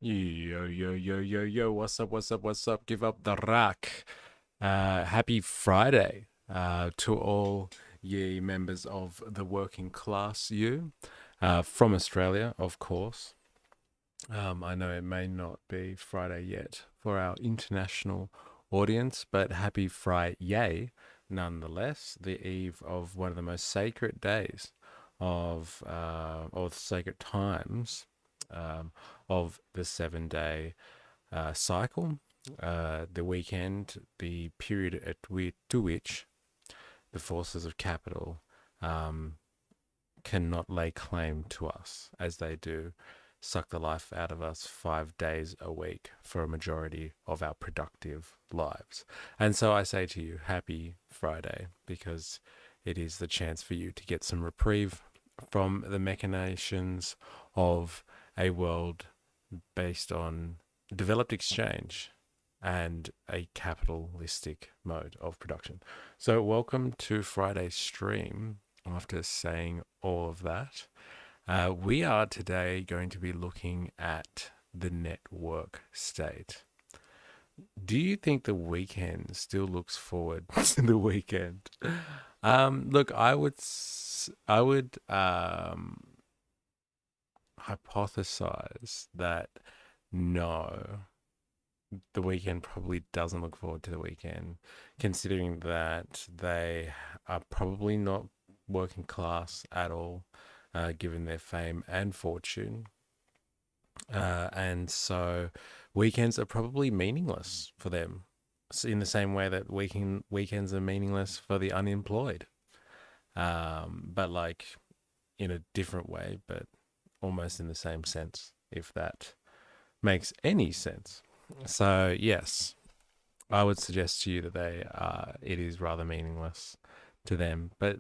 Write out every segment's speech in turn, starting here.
Yo, yo, yo, yo, yo, what's up, what's up, what's up? Give up the rack. Happy Friday to all ye members of the working class, from Australia, of course. I know it may not be Friday yet for our international audience, but happy Friday nonetheless, the eve of one of the most sacred days or sacred times um, of the 7 day cycle, the weekend, the period to which the forces of capital um, cannot lay claim to us as they do suck the life out of us 5 days a week for a majority of our productive lives. And so I say to you, happy Friday, because it is the chance for you to get some reprieve from the machinations of a world based on developed exchange and a capitalistic mode of production. So, welcome to Friday's stream. After saying all of that, we are today going to be looking at the network state. Do you think the weekend still looks forward to the weekend? Look, I would hypothesize that no, the weekend probably doesn't look forward to the weekend, considering that they are probably not working class at all, given their fame and fortune. And so weekends are probably meaningless for them, in the same way that weekends are meaningless for the unemployed. But like in a different way, but almost in the same sense, if that makes any sense. So yes, I would suggest to you that it is rather meaningless to them. But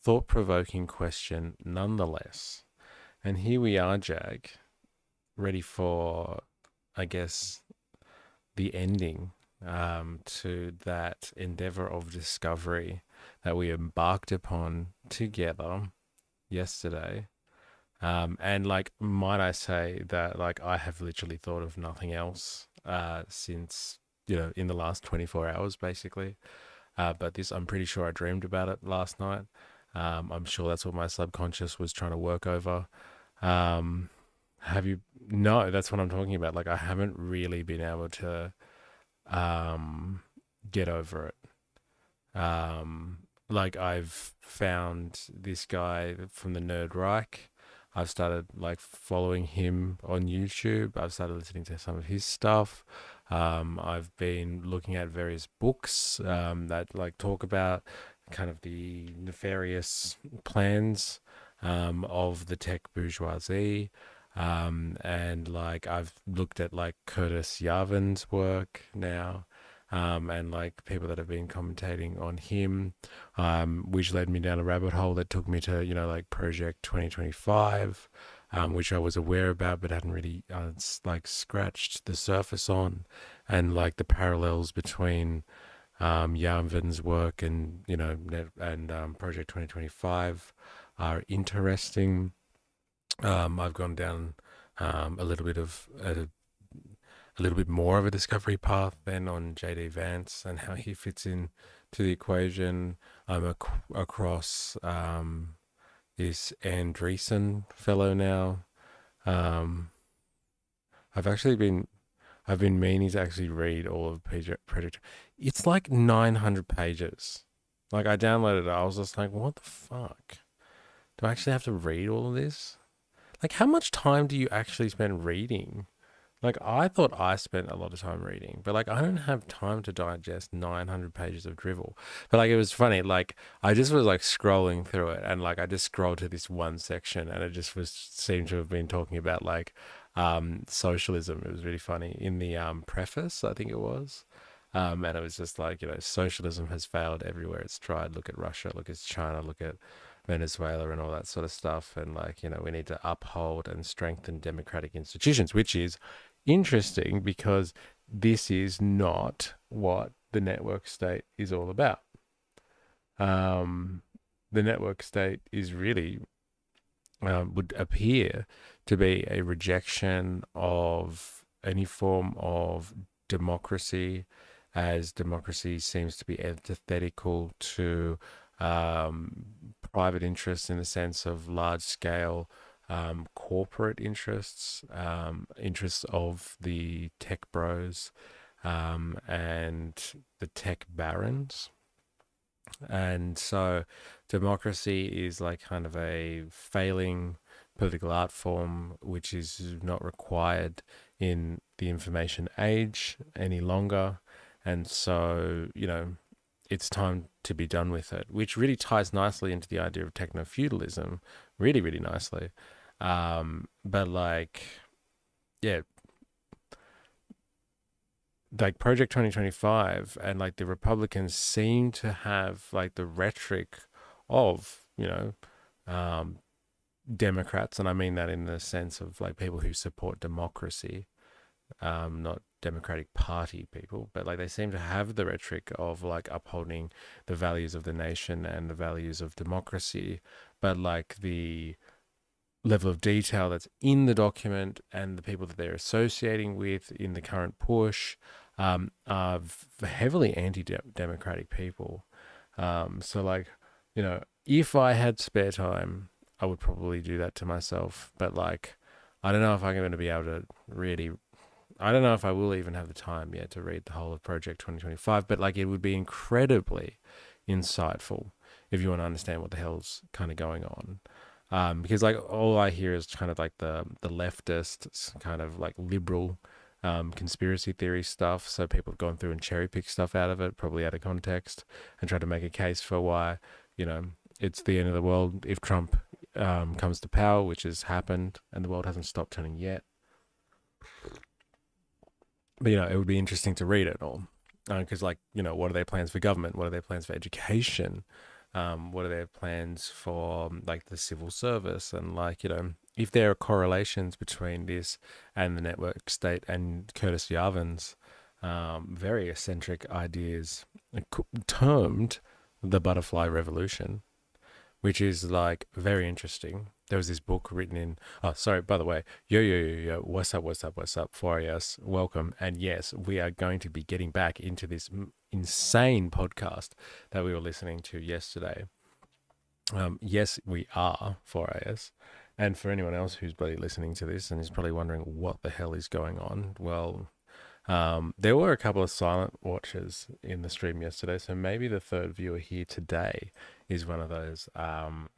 thought provoking question nonetheless. And here we are, Jag, ready for, I guess, the ending to that endeavor of discovery that we embarked upon together yesterday. And like, might I say that like I have literally thought of nothing else since in the last 24 hours, basically. But this, I'm pretty sure I dreamed about it last night. I'm sure that's what my subconscious was trying to work over. Um, have you? No, that's what I'm talking about. Like, I haven't really been able to um, get over it. Like, I've found this guy from the Nerd Reich. I've started like following him on YouTube. I've started listening to some of his stuff. I've been looking at various books that like talk about kind of the nefarious plans of the tech bourgeoisie. And like I've looked at like Curtis Yarvin's work now, and like people that have been commentating on him, which led me down a rabbit hole that took me to, like Project 2025, which I was aware about but hadn't really like scratched the surface on, and like the parallels between Yarvin's work and, Project 2025 are interesting. I've gone down a little bit of a little bit more of a discovery path than on JD Vance and how he fits in to the equation. I'm across this Andreessen fellow now. Um, I've actually been I've been meaning to actually read all of Project. It's like 900 pages. Like I downloaded it, I was just like, what the fuck? Do I actually have to read all of this? Like, how much time do you actually spend reading? Like, I thought I spent a lot of time reading, but like, I don't have time to digest 900 pages of drivel. But like, it was funny. Like, I just was like scrolling through it, and like, I just scrolled to this one section, and it just was seemed to have been talking about like socialism. It was really funny in the preface, I think it was. And it was just like, socialism has failed everywhere it's tried. Look at Russia, look at China, look at Venezuela and all that sort of stuff. And like, we need to uphold and strengthen democratic institutions, which is interesting because this is not what the network state is all about. The network state is really would appear to be a rejection of any form of democracy, as democracy seems to be antithetical to um, private interests in the sense of large scale corporate interests, interests of the tech bros and the tech barons. And so democracy is like kind of a failing political art form, which is not required in the information age any longer. And so, it's time to be done with it, which really ties nicely into the idea of techno-feudalism, really, really nicely. But like, yeah, like Project 2025 and like the Republicans seem to have like the rhetoric of, um, Democrats. And I mean that in the sense of like people who support democracy, not Democratic Party people, but like they seem to have the rhetoric of like upholding the values of the nation and the values of democracy. But like the level of detail that's in the document and the people that they're associating with in the current push are heavily anti-democratic people. So like, if I had spare time, I would probably do that to myself. But like, I don't know if I'm going to be able to really. I don't know if I will even have the time yet to read the whole of Project 2025. But like, it would be incredibly insightful if you want to understand what the hell's kind of going on. Because like all I hear is kind of like the leftist kind of like liberal conspiracy theory stuff. So people have gone through and cherry picked stuff out of it, probably out of context, and try to make a case for why you know it's the end of the world if Trump comes to power, which has happened, and the world hasn't stopped turning yet. But it would be interesting to read it all, because like what are their plans for government? What are their plans for education? What are their plans for like the civil service? And like if there are correlations between this and the network state and Curtis Yarvin's very eccentric ideas termed the butterfly revolution, which is like very interesting. There was this book written in. Oh, sorry. By the way, yo. What's up? What's up? What's up? 4AS, welcome. And yes, we are going to be getting back into this insane podcast that we were listening to yesterday. Yes, we are 4AS. And for anyone else who's bloody listening to this and is probably wondering what the hell is going on, well, there were a couple of silent watchers in the stream yesterday, so maybe the third viewer here today is one of those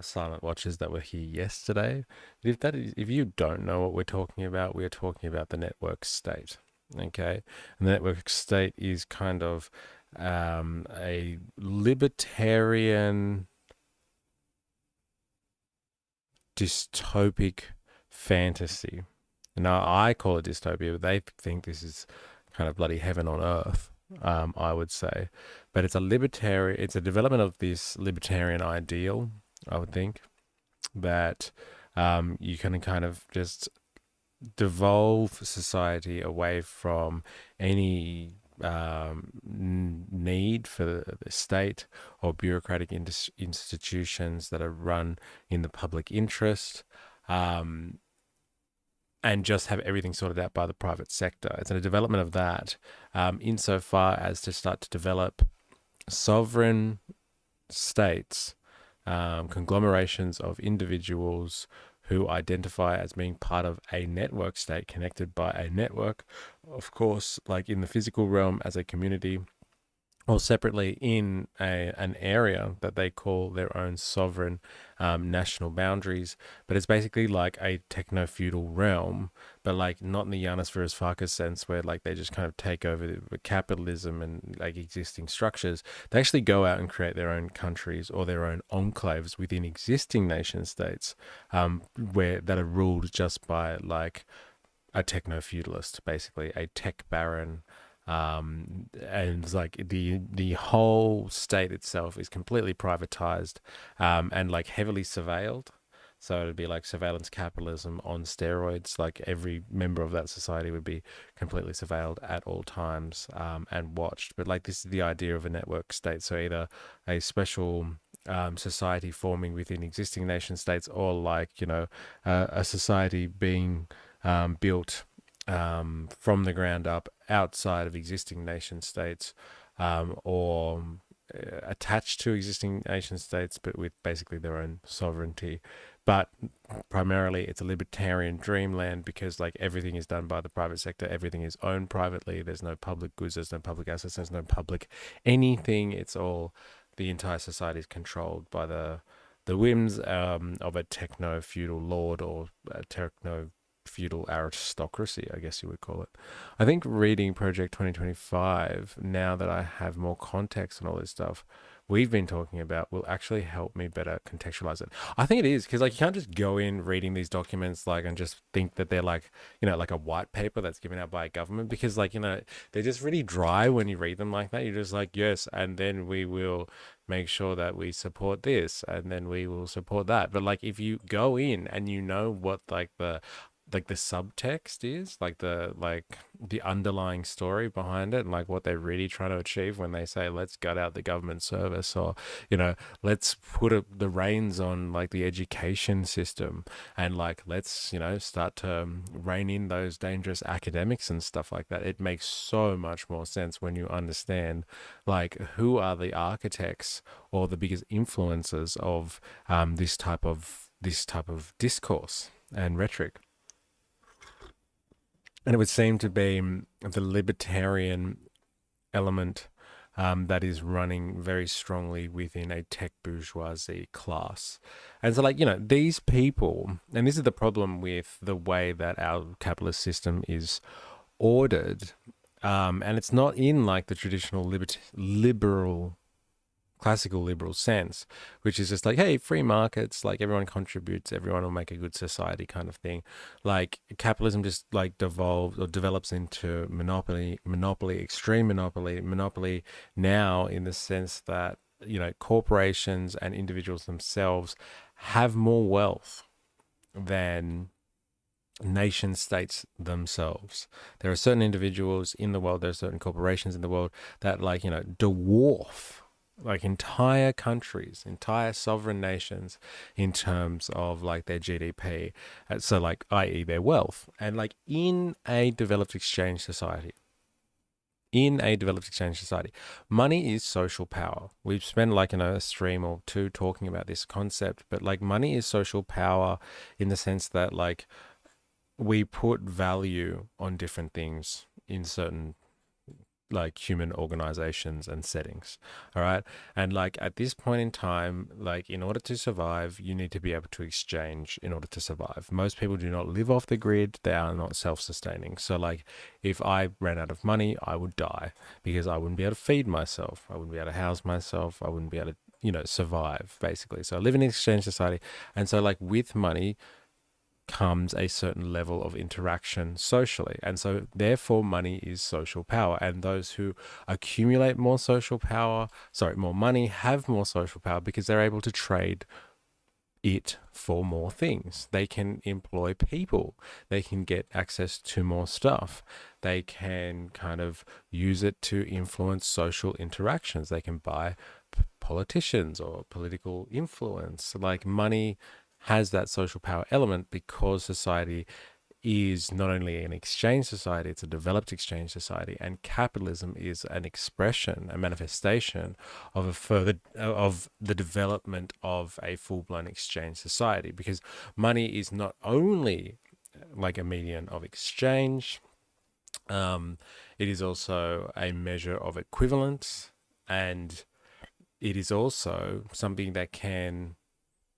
silent watchers that were here yesterday. If you don't know what we're talking about, we are talking about the network state. Okay, and the network state is kind of a libertarian dystopic fantasy. Now I call it dystopia, but they think this is kind of bloody heaven on earth, I would say. But it's a development of this libertarian ideal, I would think, that you can kind of just devolve society away from any need for the state or bureaucratic institutions that are run in the public interest. And just have everything sorted out by the private sector. It's a development of that, insofar as to start to develop sovereign states, conglomerations of individuals who identify as being part of a network state connected by a network, of course, like in the physical realm as a community, or separately in an area that they call their own sovereign national boundaries. But it's basically like a techno-feudal realm, but like not in the Janus Varoufakis sense where like they just kind of take over the capitalism and like existing structures. They actually go out and create their own countries or their own enclaves within existing nation states, where that are ruled just by like a techno-feudalist, basically a tech baron. And like the whole state itself is completely privatized, and like heavily surveilled. So it'd be like surveillance capitalism on steroids. Like every member of that society would be completely surveilled at all times, and watched. But like this is the idea of a network state. So either a special society forming within existing nation states, or like, a society being built from the ground up outside of existing nation states, or attached to existing nation states, but with basically their own sovereignty. But primarily, it's a libertarian dreamland because like everything is done by the private sector, everything is owned privately. There's no public goods, there's no public assets, there's no public anything. It's all, the entire society is controlled by the whims of a techno feudal lord, or a techno feudal aristocracy, I guess you would call it. I think reading Project 2025, now that I have more context and all this stuff we've been talking about, will actually help me better contextualize it. I think it is, because like you can't just go in reading these documents like and just think that they're like, like a white paper that's given out by a government, because like, they're just really dry when you read them like that. You're just like, yes, and then we will make sure that we support this, and then we will support that. But like if you go in and you know what like the subtext is, like the underlying story behind it, and like what they're really trying to achieve when they say let's gut out the government service, or let's put the reins on like the education system, and like let's start to rein in those dangerous academics and stuff like that. It makes so much more sense when you understand like who are the architects or the biggest influencers of this type of discourse and rhetoric. And it would seem to be the libertarian element that is running very strongly within a tech bourgeoisie class. And so, like, these people, and this is the problem with the way that our capitalist system is ordered, and it's not in like the traditional classical liberal sense, which is just like, hey, free markets, like everyone contributes, everyone will make a good society kind of thing. Like capitalism just like devolves or develops into monopoly, extreme monopoly now, in the sense that, corporations and individuals themselves have more wealth than nation states themselves. There are certain individuals in the world, there are certain corporations in the world that like, dwarf like entire countries, entire sovereign nations in terms of like their GDP. So like, i.e. their wealth. And like in a developed exchange society, money is social power. We've spent like, a stream or two talking about this concept, but like money is social power in the sense that like we put value on different things in certain like human organizations and settings. All right. And like at this point in time, like in order to survive, you need to be able to exchange in order to survive. Most people do not live off the grid. They are not self-sustaining. So like if I ran out of money, I would die because I wouldn't be able to feed myself. I wouldn't be able to house myself. I wouldn't be able to, survive basically. So I live in an exchange society. And so like with money comes a certain level of interaction socially. And so therefore money is social power. And those who accumulate more more money have more social power because they're able to trade it for more things. They can employ people. They can get access to more stuff. They can kind of use it to influence social interactions. They can buy politicians or political influence. Like money has that social power element because society is not only an exchange society, it's a developed exchange society, and capitalism is an expression, a manifestation of the development of a full-blown exchange society, because money is not only like a medium of exchange, it is also a measure of equivalence, and it is also something that can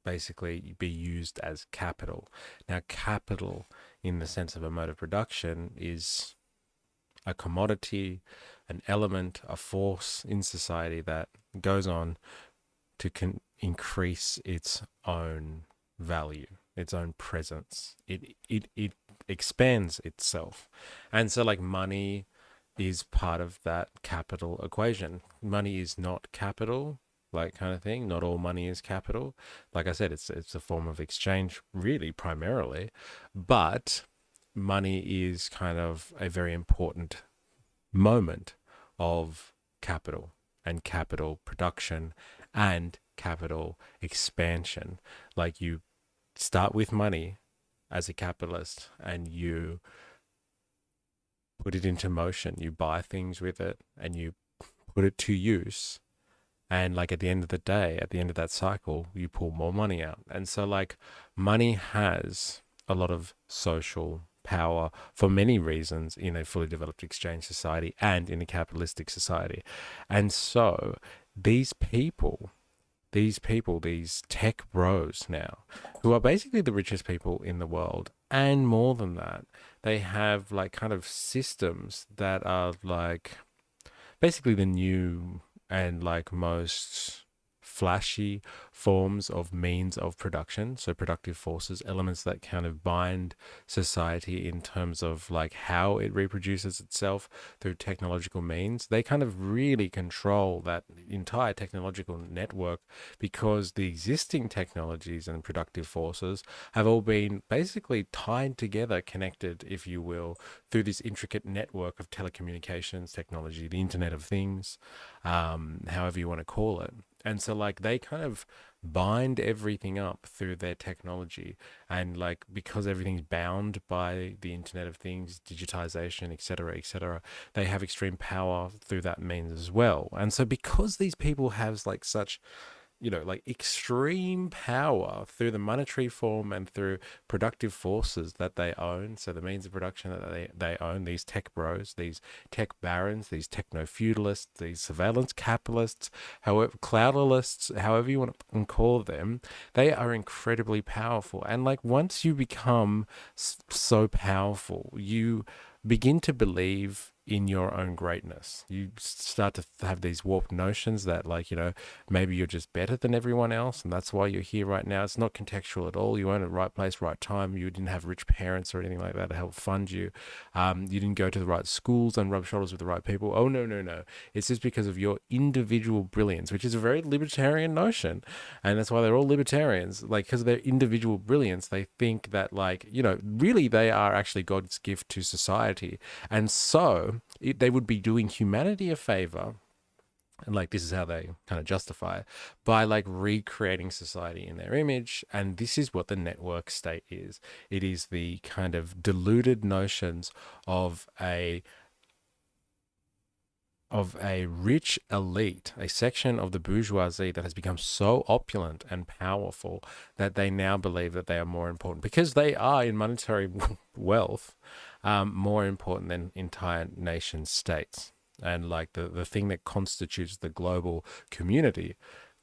basically be used as capital. Now, capital in the sense of a mode of production is a commodity, an element, a force in society that goes on to increase its own value, its own presence. It expands itself. And so like money is part of that capital equation. Money is not capital, like kind of thing. Not all money is capital. Like I said, it's a form of exchange really primarily, but money is kind of a very important moment of capital and capital production and capital expansion. Like you start with money as a capitalist and you put it into motion. You buy things with it and you put it to use. And like at the end of the day, at the end of that cycle, you pull more money out. And so like money has a lot of social power for many reasons in a fully developed exchange society and in a capitalistic society. And so these people, these tech bros now, who are basically the richest people in the world, and more than that, they have like kind of systems that are like basically the new and like most flashy forms of means of production. So productive forces, elements that kind of bind society in terms of like how it reproduces itself through technological means. They kind of really control that entire technological network because the existing technologies and productive forces have all been basically tied together, connected, if you will, through this intricate network of telecommunications technology, the Internet of Things, however you want to call it. And so like they kind of bind everything up through their technology, and like because everything's bound by the Internet of Things, digitization, etc., they have extreme power through that means as well. And so because these people have like such, you know, like extreme power through the monetary form and through productive forces that they own. So the means of production that they own, these tech bros, these tech barons, these techno-feudalists, these surveillance capitalists, however, cloudalists, however you want to call them, they are incredibly powerful. And like once you become so powerful, you begin to believe in your own greatness. You start to have these warped notions that like, you know, maybe you're just better than everyone else and that's why you're here right now. It's not contextual at all. You weren't at the right place, right time. You didn't have rich parents or anything like that to help fund you. You didn't go to the right schools and rub shoulders with the right people. Oh, no, no, no. It's just because of your individual brilliance, which is a very libertarian notion. And that's why they're all libertarians. Like, because of their individual brilliance, they think that like, you know, really they are actually God's gift to society. And so they would be doing humanity a favor, and like this is how they kind of justify it, by like recreating society in their image. And this is what the network state is. It is the kind of deluded notions of a rich elite, a section of the bourgeoisie that has become so opulent and powerful that they now believe that they are more important because they are in monetary wealth, more important than entire nation states. And like the thing that constitutes the global community,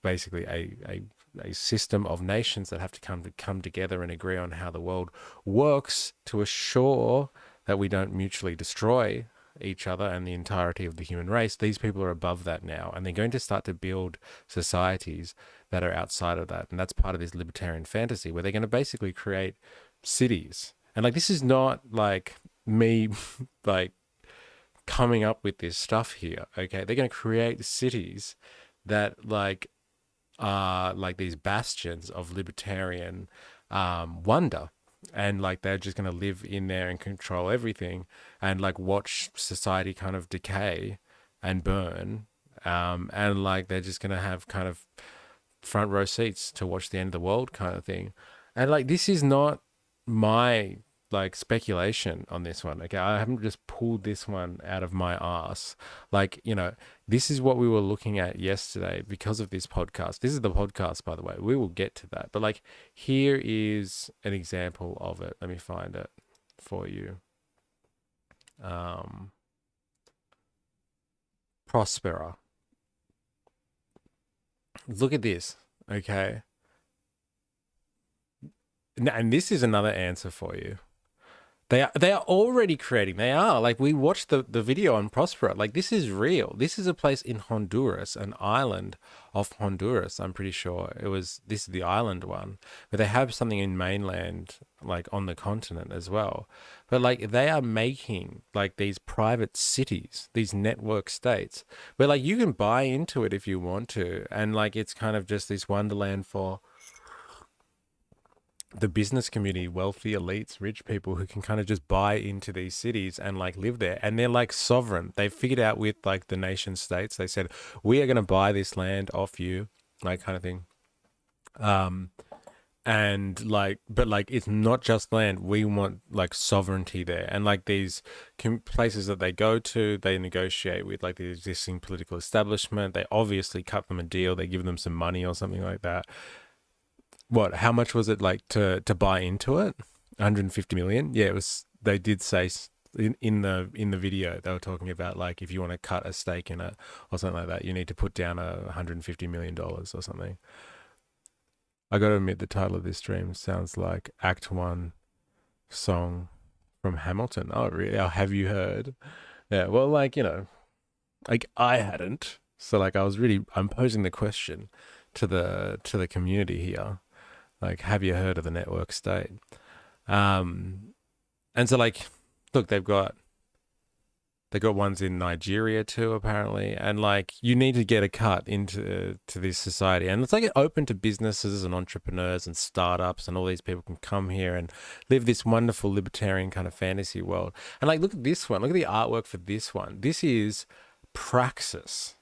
basically a system of nations that have to come together and agree on how the world works to assure that we don't mutually destroy each other and the entirety of the human race. These people are above that now, and they're going to start to build societies that are outside of that. And that's part of this libertarian fantasy where they're going to basically create cities. And like this is not like me like coming up with this stuff here, okay? They're going to create cities that like are like these bastions of libertarian wonder. And like they're just going to live in there and control everything and like watch society kind of decay and burn. And like they're just going to have kind of front row seats to watch the end of the world kind of thing. And like this is not my like speculation on this one, okay? I haven't just pulled this one out of my ass. Like, you know, this is what we were looking at yesterday because of this podcast. This is the podcast, by the way. We will get to that. But like, here is an example of it. Let me find it for you. Prospera. Look at this, okay? And this is another answer for you. They are already creating. They are like we watched the video on Prospera. Like this is real. This is a place in Honduras, an island of Honduras. I'm pretty sure this is the island one, but they have something in mainland, like on the continent as well. But like they are making like these private cities, these network states, where like you can buy into it if you want to, and like it's kind of just this wonderland for the business community, wealthy elites, rich people who can kind of just buy into these cities and like live there. And they're like sovereign. They figured out with like the nation states, they said, we are going to buy this land off you like kind of thing. Um, and like, but like, it's not just land. We want like sovereignty there, and like these places that they go to, they negotiate with like the existing political establishment. They obviously cut them a deal. They give them some money or something like that. What? How much was it like to buy into it? 150 million. Yeah, it was. They did say in the video they were talking about like if you want to cut a stake in it or something like that, you need to put down $150 million or something. I got to admit, the title of this stream sounds like Act One song from Hamilton. Oh, really? Oh, have you heard? Yeah. Well, like like I hadn't. So like I'm posing the question to the community here. Like, have you heard of the network state? Um, and so like, look, they got ones in Nigeria too, apparently, and like you need to get a cut into to this society, and it's like open to businesses and entrepreneurs and startups, and all these people can come here and live this wonderful libertarian kind of fantasy world. And like, look at this one. Look at the artwork for this one. This is Praxis.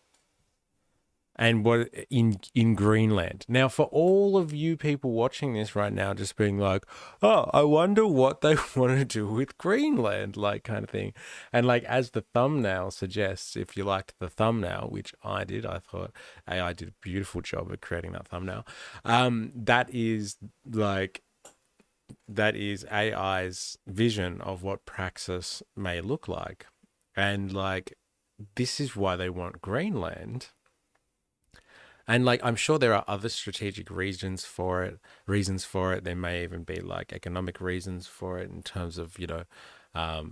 And what in Greenland. Now, for all of you people watching this right now, just being like, "Oh, I wonder what they want to do with Greenland," like kind of thing. And like as the thumbnail suggests, if you liked the thumbnail, which I did, I thought AI did a beautiful job at creating that thumbnail. That is like that is AI's vision of what Praxis may look like, and like this is why they want Greenland. And like I'm sure there are other strategic reasons for it. There may even be like economic reasons for it in terms of,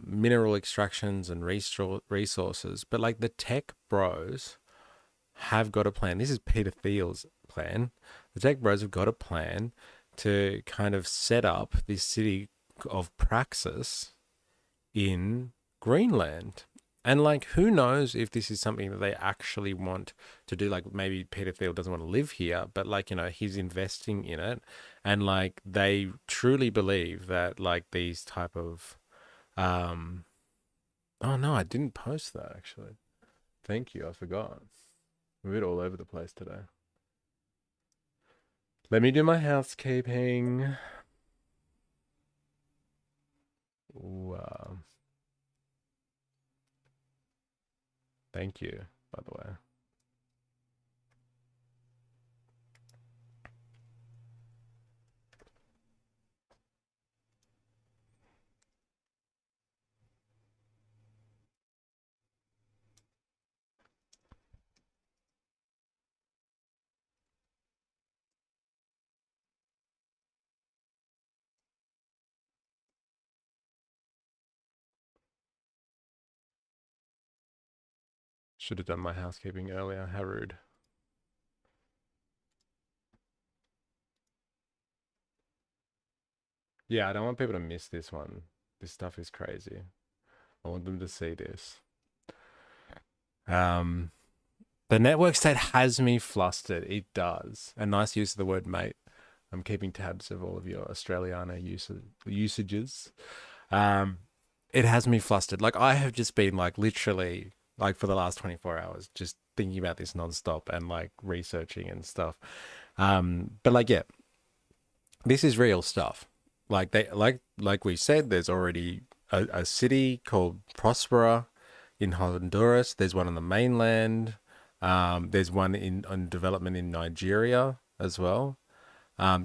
mineral extractions and resources. But like the tech bros have got a plan. This is Peter Thiel's plan. The tech bros have got a plan to kind of set up this city of Praxis in Greenland. And like, who knows if this is something that they actually want to do? Like, maybe Peter Thiel doesn't want to live here, but like, he's investing in it, and like, they truly believe that like these type of, um, oh no, I didn't post that actually. Thank you, I forgot. I'm a bit all over the place today. Let me do my housekeeping. Ooh, thank you, by the way. Should have done my housekeeping earlier. How rude. Yeah, I don't want people to miss this one. This stuff is crazy. I want them to see this. Um, the network state has me flustered. It does. A nice use of the word mate. I'm keeping tabs of all of your Australiana usages. It has me flustered. Like I have just been like literally like for the last 24 hours just thinking about this nonstop and like researching and stuff. But like yeah, this is real stuff. Like they like we said, there's already a city called Prospera in Honduras. There's one on the mainland. There's one on development in Nigeria as well.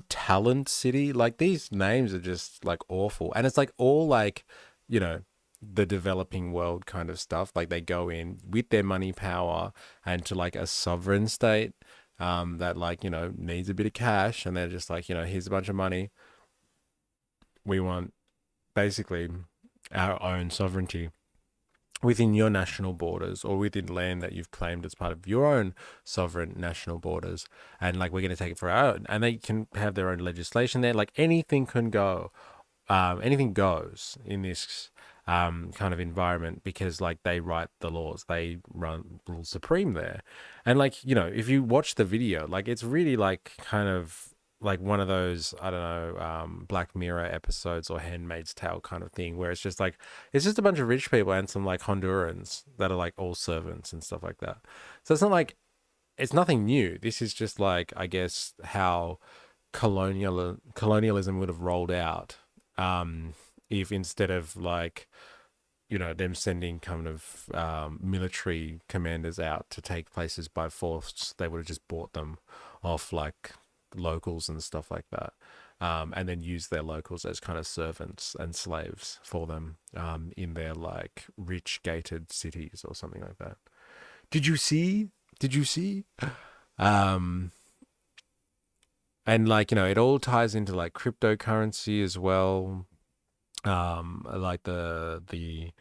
Talent City. Like these names are just like awful, and it's like all like you know the developing world kind of stuff. Like they go in with their money power and to like a sovereign state that like needs a bit of cash, and they're just like here's a bunch of money. We want basically our own sovereignty within your national borders or within land that you've claimed as part of your own sovereign national borders. And like, we're going to take it for our own. And they can have their own legislation there. Like anything can go, anything goes in this kind of environment because like they write the laws, they rule supreme there. And like, if you watch the video, like it's really like kind of like one of those, I don't know, Black Mirror episodes or Handmaid's Tale kind of thing, where it's just like, it's just a bunch of rich people and some like Hondurans that are like all servants and stuff like that. So it's not like it's nothing new. This is just like, I guess, how colonialism would have rolled out, if instead of like, them sending kind of military commanders out to take places by force, they would have just bought them off like locals and stuff like that. And then use their locals as kind of servants and slaves for them, in their like rich gated cities or something like that. Did you see? Did you see? Um, and like, it all ties into like cryptocurrency as well. Like the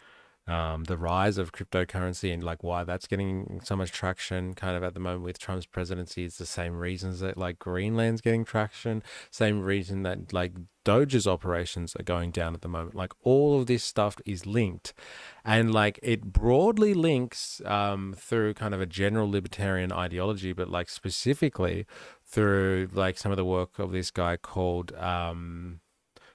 rise of cryptocurrency and like why that's getting so much traction kind of at the moment with Trump's presidency is the same reasons that like Greenland's getting traction, same reason that like Doge's operations are going down at the moment. Like all of this stuff is linked, and like it broadly links through kind of a general libertarian ideology, but like specifically through like some of the work of this guy called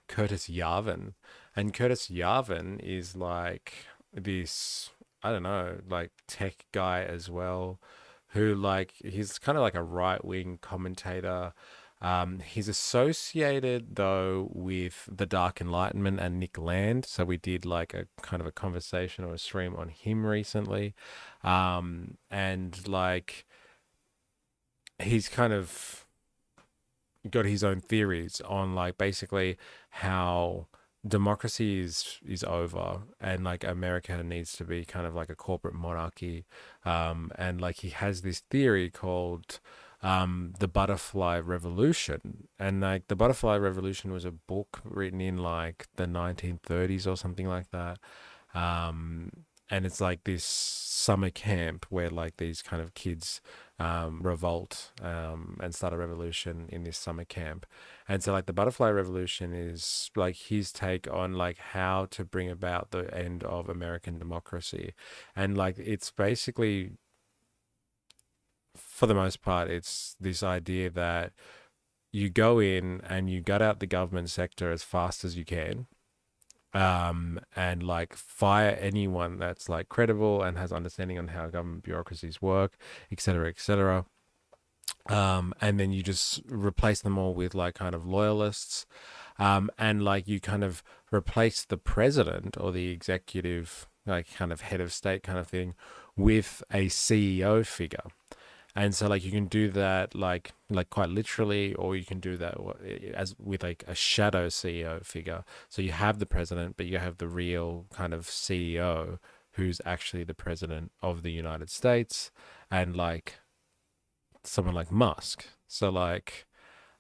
Curtis Yarvin. And Curtis Yarvin is like this, I don't know, like tech guy as well, who like he's kind of like a right wing commentator. He's associated though with the Dark Enlightenment and Nick Land. So we did like a kind of a conversation or a stream on him recently. And like he's kind of got his own theories on like basically how democracy is over and like America needs to be kind of like a corporate monarchy. And like he has this theory called the Butterfly Revolution. And like the Butterfly Revolution was a book written in like the 1930s or something like that. um and it's like this summer camp where like these kind of kids revolt, and start a revolution in this summer camp. And so like the Butterfly Revolution is like his take on like how to bring about the end of American democracy. And like it's basically, for the most part, it's this idea that you go in and you gut out the government sector as fast as you can, and like fire anyone that's like credible and has understanding on how government bureaucracies work, etc., etc. And then you just replace them all with like kind of loyalists, and like you kind of replace the president or the executive, like kind of head of state kind of thing, with a CEO figure. And so like you can do that like quite literally, or you can do that as with like a shadow CEO figure. So you have the president, but you have the real kind of CEO who's actually the president of the United States, and like someone like Musk. So like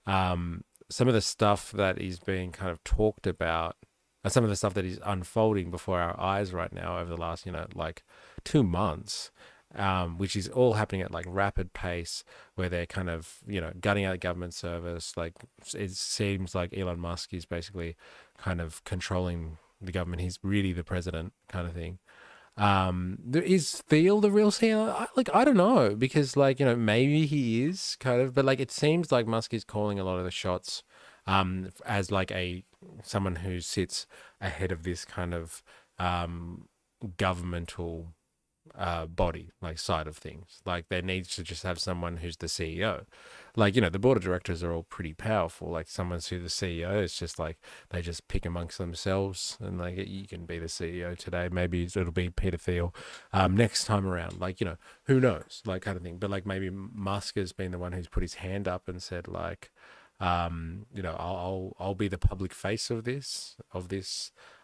some of the stuff that is being kind of talked about, and some of the stuff that is unfolding before our eyes right now over the last, like 2 months, which is all happening at like rapid pace, where they're kind of, gutting out government service. Like it seems like Elon Musk is basically kind of controlling the government. He's really the president kind of thing. Is Thiel the real CEO? I don't know, because like, maybe he is kind of, but like it seems like Musk is calling a lot of the shots, as like someone who sits ahead of this kind of governmental body, like side of things. Like there needs to just have someone who's the CEO. Like, the board of directors are all pretty powerful. Like someone who's the CEO is just like they just pick amongst themselves, and like you can be the CEO today. Maybe it'll be Peter Thiel next time around. Like, who knows? Like kind of thing. But like maybe Musk has been the one who's put his hand up and said like, I'll be the public face of this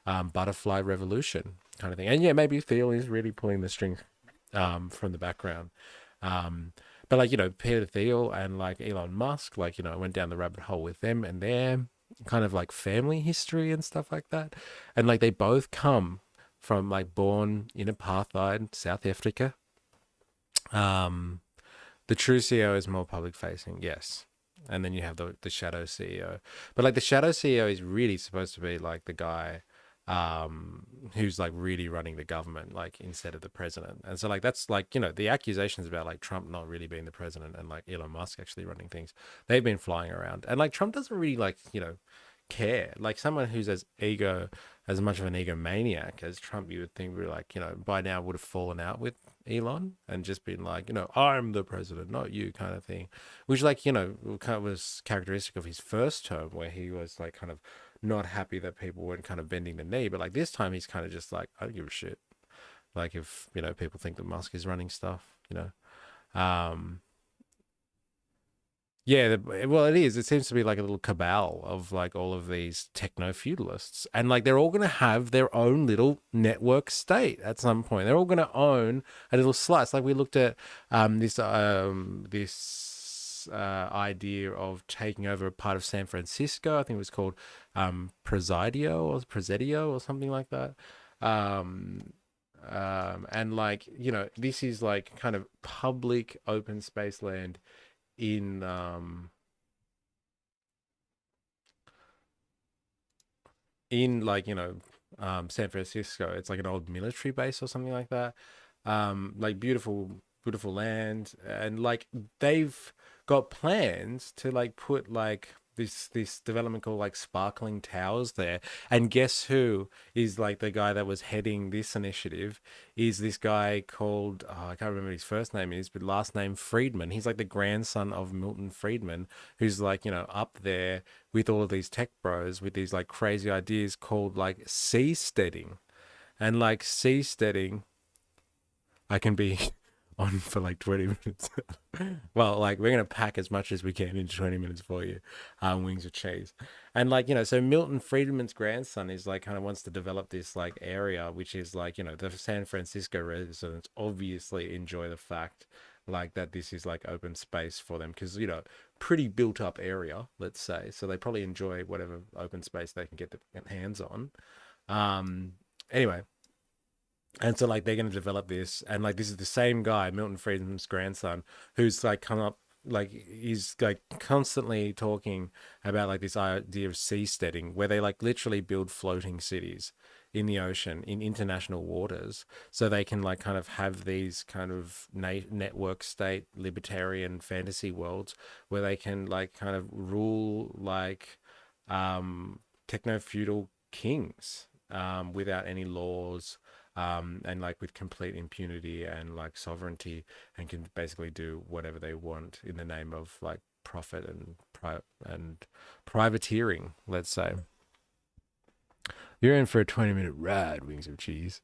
butterfly revolution kind of thing. And yeah, maybe Thiel is really pulling the string from the background. But like, Peter Thiel and like Elon Musk, like, I went down the rabbit hole with them and their kind of like family history and stuff like that. And like they both come from like born in apartheid South Africa. Um, the true CEO is more public facing, yes. And then you have the shadow CEO. But like the shadow CEO is really supposed to be like the guy who's like really running the government, like instead of the president. And so like that's like, the accusations about like Trump not really being the president and like Elon Musk actually running things, they've been flying around. And like Trump doesn't really like, care. Like someone who's as as much of an egomaniac as Trump, you would think, would like, by now would have fallen out with Elon and just been like, I'm the president, not you, kind of thing, which, like, kind of was characteristic of his first term, where he was like kind of not happy that people weren't kind of bending the knee. But like this time, he's kind of just like, I don't give a shit. Like if people think that Musk is running stuff, um, yeah, well, it is. It seems to be like a little cabal of like all of these techno-feudalists. And like they're all going to have their own little network state at some point. They're all going to own a little slice. Like we looked at this idea of taking over a part of San Francisco. I think it was called Presidio or something like that. Um, and like, this is like kind of public open space land in like San Francisco. It's like an old military base or something like that. Like beautiful land, and like they've got plans to like put like this development called like Sparkling Towers there. And guess who is like the guy that was heading this initiative? Is this guy called, oh, I can't remember what his first name is, but last name Friedman. He's like the grandson of Milton Friedman, who's like up there with all of these tech bros with these like crazy ideas called like seasteading. And like seasteading, I can be on for like 20 minutes. Well, like we're gonna pack as much as we can into 20 minutes for you, wings of cheese. And like so Milton Friedman's grandson is like kind of wants to develop this like area, which is like the San Francisco residents obviously enjoy the fact like that this is like open space for them, because pretty built up area, let's say, so they probably enjoy whatever open space they can get their hands on. Anyway, and so like they're going to develop this, and like this is the same guy, Milton Friedman's grandson, who's like come up, like he's like constantly talking about like this idea of seasteading, where they like literally build floating cities in the ocean in international waters, so they can like kind of have these kind of network state libertarian fantasy worlds where they can like kind of rule like techno feudal kings without any laws, and like with complete impunity and like sovereignty, and can basically do whatever they want in the name of like profit and privateering, let's say. You're in for a 20-minute ride, wings of cheese.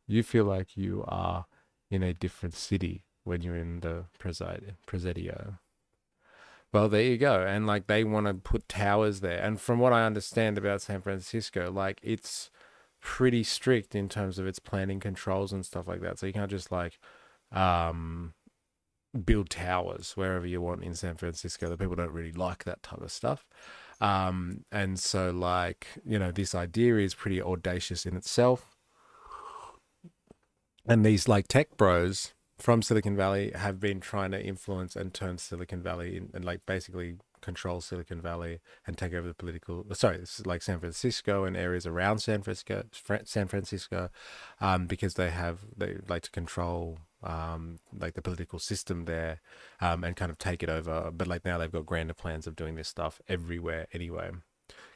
You feel like you are in a different city when you're in the Presidio. Well, there you go. And like they want to put towers there. And from what I understand about San Francisco, like it's pretty strict in terms of its planning controls and stuff like that. So you can't just like build towers wherever you want in San Francisco. The people don't really like that type of stuff. And so like, this idea is pretty audacious in itself. And these like tech bros from Silicon Valley have been trying to influence and turn Silicon Valley and like basically control Silicon Valley and take over the political, sorry, this is like San Francisco and areas around San Francisco, because they like to control like the political system there, and kind of take it over. But like now they've got grander plans of doing this stuff everywhere anyway.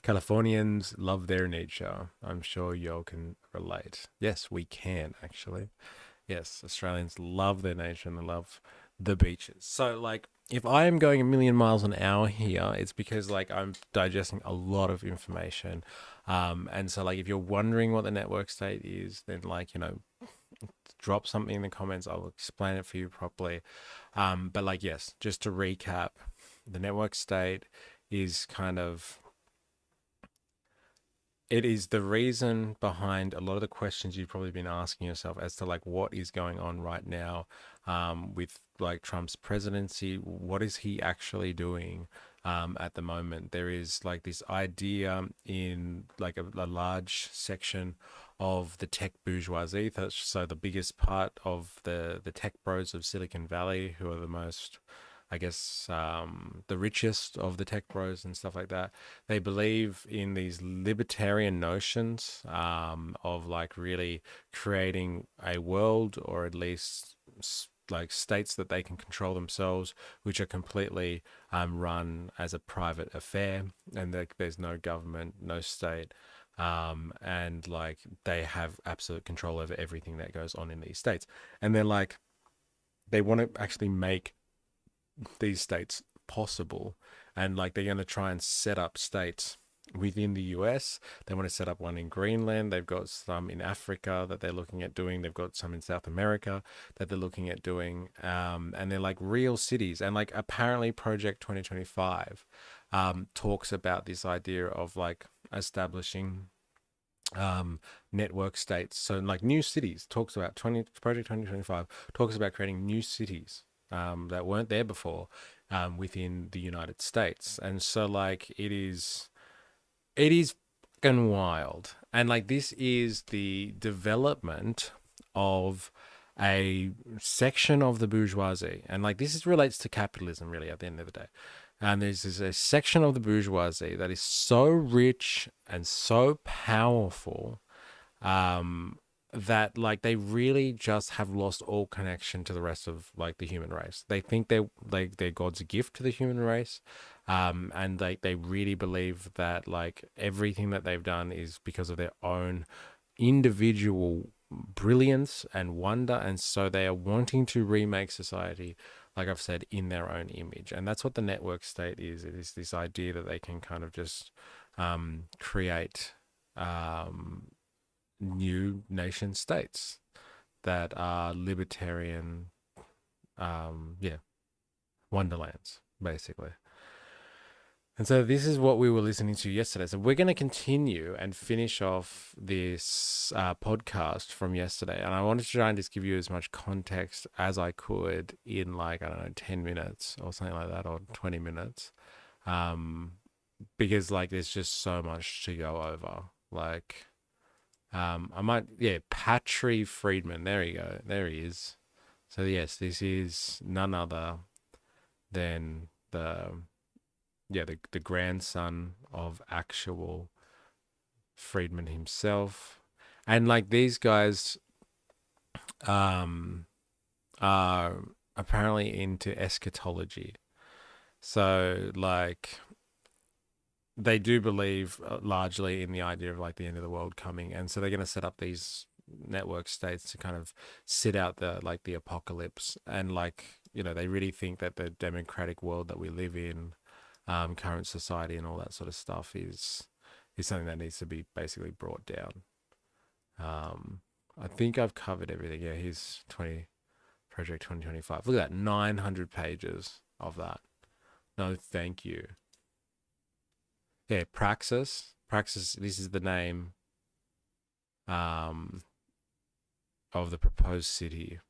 Californians love their nature. I'm sure y'all can relate. Yes, we can actually. Yes, Australians love their nature and they love the beaches. So like if I am going a million miles an hour here, it's because like I'm digesting a lot of information. And so like if you're wondering what the network state is, then like, drop something in the comments. I'll explain it for you properly. But like, yes, just to recap, the network state is kind of, it is the reason behind a lot of the questions you've probably been asking yourself as to like what is going on right now, with like Trump's presidency. What is he actually doing at the moment? There is like this idea in like a large section of the tech bourgeoisie, so the biggest part of the tech bros of Silicon Valley, who are the most, I guess, the richest of the tech bros and stuff like that. They believe in these libertarian notions, of like really creating a world, or at least like states that they can control themselves, which are completely run as a private affair, and there's no government, no state, and like they have absolute control over everything that goes on in these states. And they're like, they want to actually make these states possible, and like they're going to try and set up states within the US. They want to set up one in Greenland. They've got some in Africa that they're looking at doing. They've got some in South America that they're looking at doing. And they're like real cities. And like apparently Project 2025 talks about this idea of like establishing network states. So like new cities, talks about Project 2025 talks about creating new cities that weren't there before within the United States. And so like it is fucking wild. And like this is the development of a section of the bourgeoisie. And like this relates to capitalism really at the end of the day. And there's a section of the bourgeoisie that is so rich and so powerful that like they really just have lost all connection to the rest of like the human race. They think they're God's gift to the human race. And they really believe that like everything that they've done is because of their own individual brilliance and wonder. And so they are wanting to remake society, like I've said, in their own image. And that's what the network state is. It is this idea that they can kind of just create new nation states that are libertarian, wonderlands, basically. And so this is what we were listening to yesterday. So we're going to continue and finish off this podcast from yesterday. And I wanted to try and just give you as much context as I could in like, I don't know, 10 minutes or something like that, or 20 minutes. Because like there's just so much to go over. Like Patry Friedman. There you go. There he is. So yes, this is none other than the grandson of actual Friedman himself. And like these guys are apparently into eschatology. So like they do believe largely in the idea of like the end of the world coming. And so they're going to set up these network states to kind of sit out the apocalypse. And like, you know, they really think that the democratic world that we live in, current society and all that sort of stuff is something that needs to be basically brought down. I think I've covered everything. Yeah, here's Project 2025. Look at that, 900 pages of that. No, thank you. Yeah, Praxis. This is the name of the proposed city.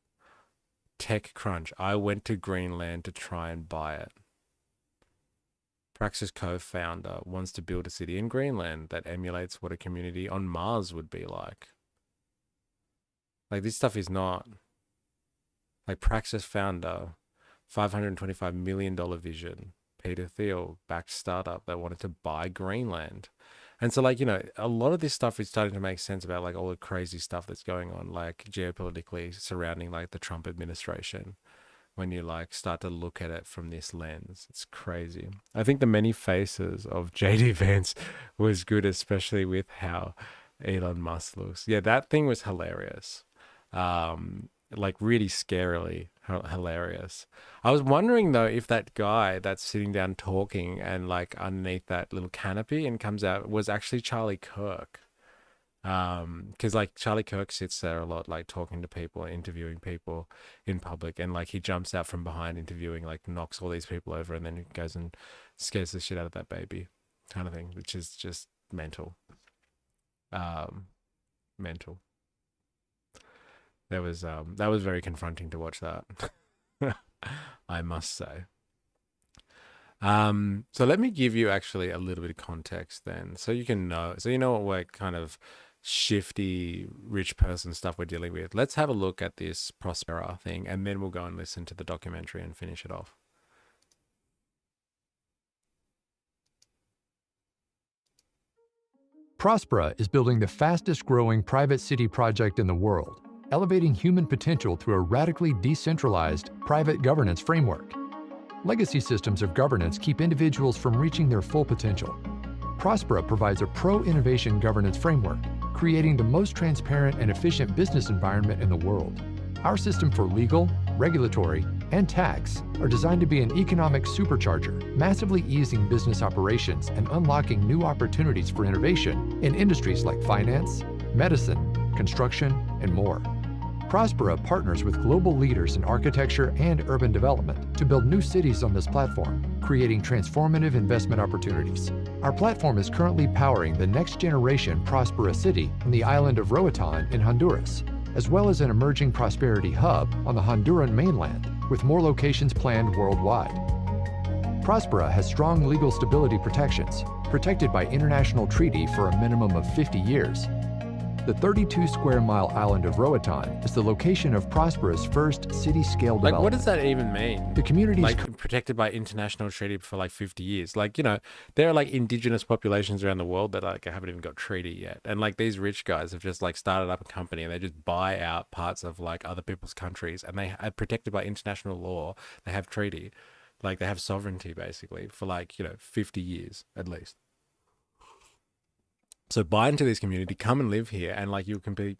TechCrunch. I went to Greenland to try and buy it. Praxis co-founder wants to build a city in Greenland that emulates what a community on Mars would be like. Like this stuff is not like Praxis founder, $525 million vision. Peter Thiel backed startup that wanted to buy Greenland. And so like, you know, a lot of this stuff is starting to make sense about like all the crazy stuff that's going on, like geopolitically surrounding like the Trump administration. When you like start to look at it from this lens, it's crazy. I think the many faces of JD Vance was good, especially with how Elon Musk looks. Yeah, that thing was hilarious. Like really scarily hilarious. I was wondering though if that guy that's sitting down talking and like underneath that little canopy and comes out was actually Charlie Kirk. Because like Charlie Kirk sits there a lot, like talking to people, interviewing people in public, and like he jumps out from behind interviewing, like knocks all these people over, and then he goes and scares the shit out of that baby, kind of thing, which is just mental. Mental. That was very confronting to watch that. I must say. So let me give you actually a little bit of context then, so you know what we're kind of shifty rich person stuff we're dealing with. Let's have a look at this Prospera thing, and then we'll go and listen to the documentary and finish it off. Prospera is building the fastest growing private city project in the world, elevating human potential through a radically decentralized private governance framework. Legacy systems of governance keep individuals from reaching their full potential. Prospera provides a pro-innovation governance framework, creating the most transparent and efficient business environment in the world. Our system for legal, regulatory, and tax are designed to be an economic supercharger, massively easing business operations and unlocking new opportunities for innovation in industries like finance, medicine, construction, and more. Prospera partners with global leaders in architecture and urban development to build new cities on this platform, creating transformative investment opportunities. Our platform is currently powering the next generation Prospera city on the island of Roatan in Honduras, as well as an emerging prosperity hub on the Honduran mainland, with more locations planned worldwide. Prospera has strong legal stability protections, protected by international treaty for a minimum of 50 years. The 32-square-mile island of Roatan is the location of Prospera's first city-scale development. Like, what does that even mean? The community is like protected by international treaty for like 50 years. Like, you know, there are like indigenous populations around the world that like haven't even got treaty yet. And like these rich guys have just like started up a company and they just buy out parts of like other people's countries and they are protected by international law. They have treaty. Like they have sovereignty basically for like, you know, 50 years at least. So buy into this community, come and live here, and like you can be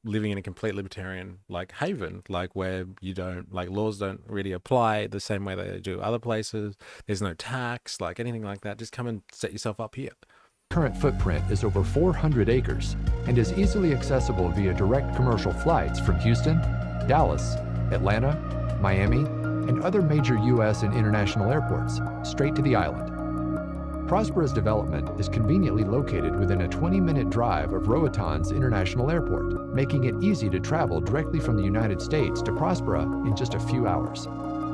living in a complete libertarian like haven, like where you don't like laws don't really apply the same way they do other places. There's no tax, like anything like that. Just come and set yourself up here. Current footprint is over 400 acres and is easily accessible via direct commercial flights from Houston, Dallas, Atlanta, Miami, and other major U.S. and international airports straight to the island. Prospera's development is conveniently located within a 20-minute drive of Roatan's International Airport, making it easy to travel directly from the United States to Prospera in just a few hours.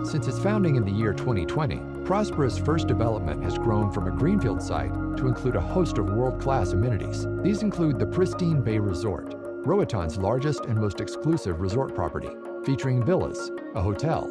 Since its founding in the year 2020, Prospera's first development has grown from a greenfield site to include a host of world-class amenities. These include the pristine Bay Resort, Roatan's largest and most exclusive resort property, featuring villas, a hotel,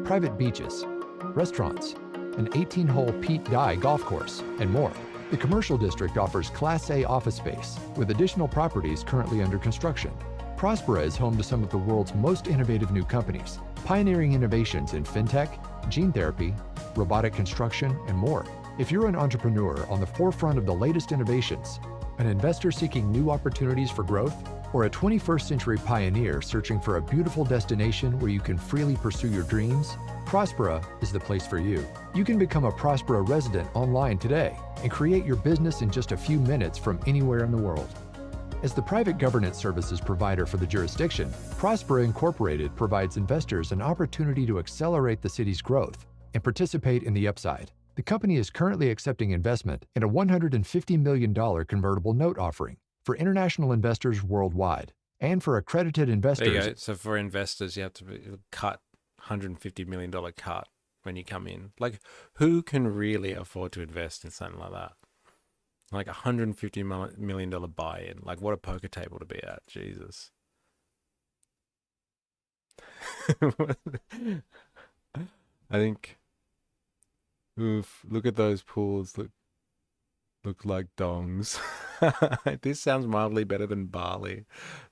private beaches, restaurants, an 18-hole Pete Dye golf course, and more. The commercial district offers Class A office space, with additional properties currently under construction. Prospera is home to some of the world's most innovative new companies, pioneering innovations in fintech, gene therapy, robotic construction, and more. If you're an entrepreneur on the forefront of the latest innovations, an investor seeking new opportunities for growth, or a 21st century pioneer searching for a beautiful destination where you can freely pursue your dreams, Prospera is the place for you. You can become a Prospera resident online today and create your business in just a few minutes from anywhere in the world. As the private governance services provider for the jurisdiction, Prospera Incorporated provides investors an opportunity to accelerate the city's growth and participate in the upside. The company is currently accepting investment in a $150 million convertible note offering for international investors worldwide and for accredited investors. There you go. So for investors, you have to cut $150 million cut when you come in. Like, who can really afford to invest in something like that? Like $150 million buy-in. Like, what a poker table to be at. Jesus. I think, oof, look at those pools. Look like dongs. This sounds mildly better than Bali.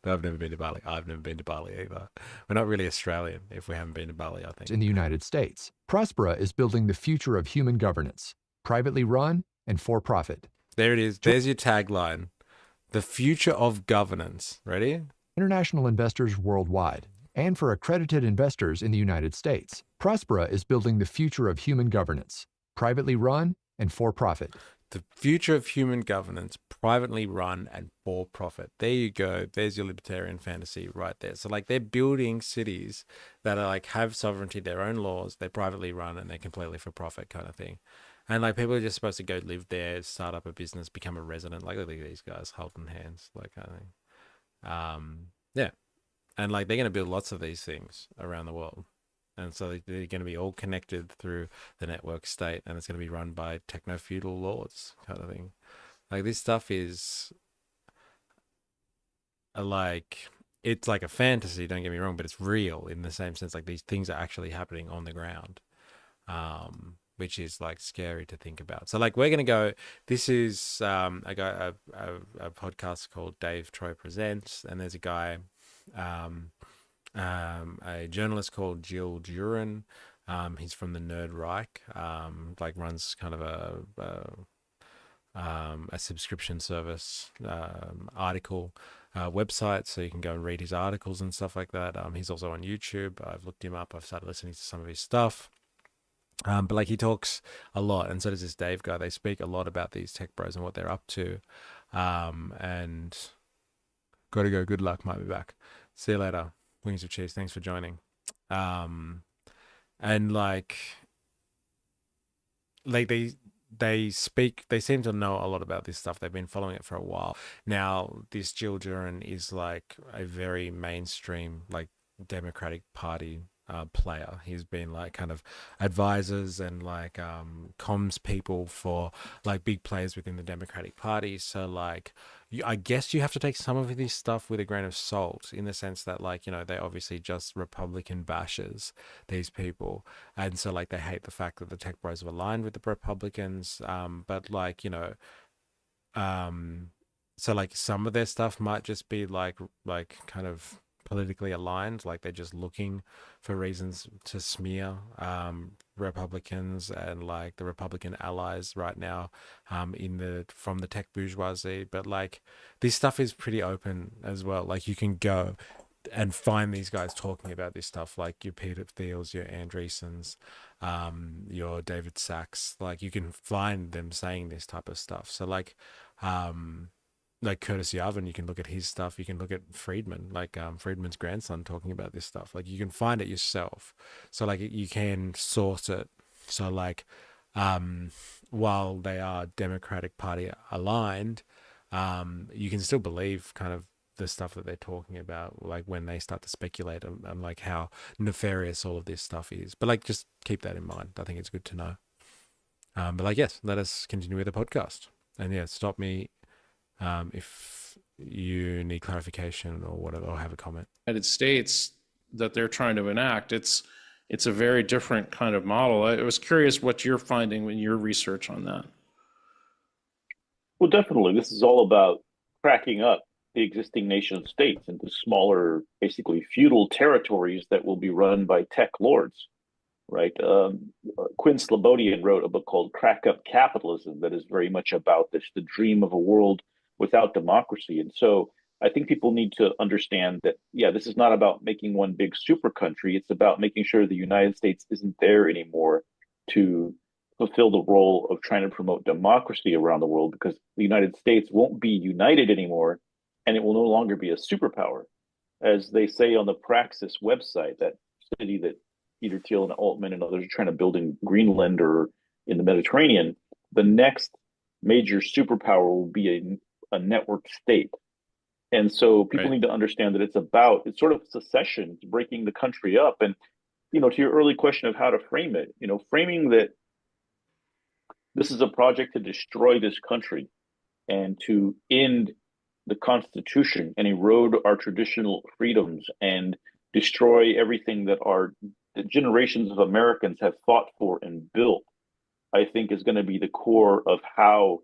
Though I've never been to Bali. I've never been to Bali either. We're not really Australian if we haven't been to Bali, I think. In the United States, Prospera is building the future of human governance, privately run and for profit. There it is. There's your tagline. The future of governance. Ready? International investors worldwide and for accredited investors in the United States. Prospera is building the future of human governance, privately run and for profit. The future of human governance, privately run and for profit. There you go. There's your libertarian fantasy right there. So like they're building cities that are like have sovereignty, their own laws, they're privately run and they're completely for profit kind of thing. And like people are just supposed to go live there, start up a business, become a resident. Like look at these guys holding hands, like kind of thing. Yeah. And like they're going to build lots of these things around the world. And so they're going to be all connected through the network state, and it's going to be run by techno-feudal laws kind of thing. Like this stuff is it's like a fantasy, don't get me wrong, but it's real in the same sense. Like these things are actually happening on the ground, which is like scary to think about. So like we're going to go, this is a podcast called Dave Troy Presents, and there's a guy, a journalist called Jill Duran. He's from the Nerd Reich, like runs kind of a subscription service article website, so you can go and read his articles and stuff like that. He's also on YouTube. I've looked him up. I've started listening to some of his stuff. But like he talks a lot, and so does this Dave guy. They speak a lot about these tech bros and what they're up to. And gotta go. Good luck. Might be back. See you later. Wings of cheese. Thanks for joining. And like they seem to know a lot about this stuff. They've been following it for a while now. This Jill Duran is like a very mainstream, like, Democratic Party player. He's been like kind of advisors and like comms people for like big players within the Democratic Party. So like I guess you have to take some of this stuff with a grain of salt, in the sense that, like, you know, they're obviously just Republican bashers, these people, and so like they hate the fact that the tech bros have aligned with the Republicans. But like, you know, so like some of their stuff might just be like kind of politically aligned, like they're just looking for reasons to smear Republicans and like the Republican allies right now from the tech bourgeoisie. But like this stuff is pretty open as well. Like you can go and find these guys talking about this stuff, like your Peter Thiels, your Andreessens, your David Sachs. Like you can find them saying this type of stuff. So like Curtis Yarvin, you can look at his stuff. You can look at Friedman, like Friedman's grandson, talking about this stuff. Like you can find it yourself. So like you can source it. So like while they are Democratic Party aligned, you can still believe kind of the stuff that they're talking about, like when they start to speculate on like how nefarious all of this stuff is. But like just keep that in mind. I think it's good to know. But like, yes, let us continue with the podcast. And yeah, stop me if you need clarification or whatever, or have a comment. United States that they're trying to enact, it's a very different kind of model. I was curious what you're finding in your research on that. Well, definitely. This is all about cracking up the existing nation states into smaller, basically feudal territories that will be run by tech lords, right? Quinn Slobodian wrote a book called Crack Up Capitalism that is very much about this, the dream of a world without democracy. And so I think people need to understand that, yeah, this is not about making one big super country. It's about making sure the United States isn't there anymore to fulfill the role of trying to promote democracy around the world, because the United States won't be united anymore, and it will no longer be a superpower. As they say on the Praxis website, that city that Peter Thiel and Altman and others are trying to build in Greenland or in the Mediterranean, the next major superpower will be a network state. And so people need to understand that it's sort of secession, it's breaking the country up. And, you know, to your early question of how to frame it, you know, framing that this is a project to destroy this country and to end the Constitution and erode our traditional freedoms and destroy everything that the generations of Americans have fought for and built, I think is going to be the core of how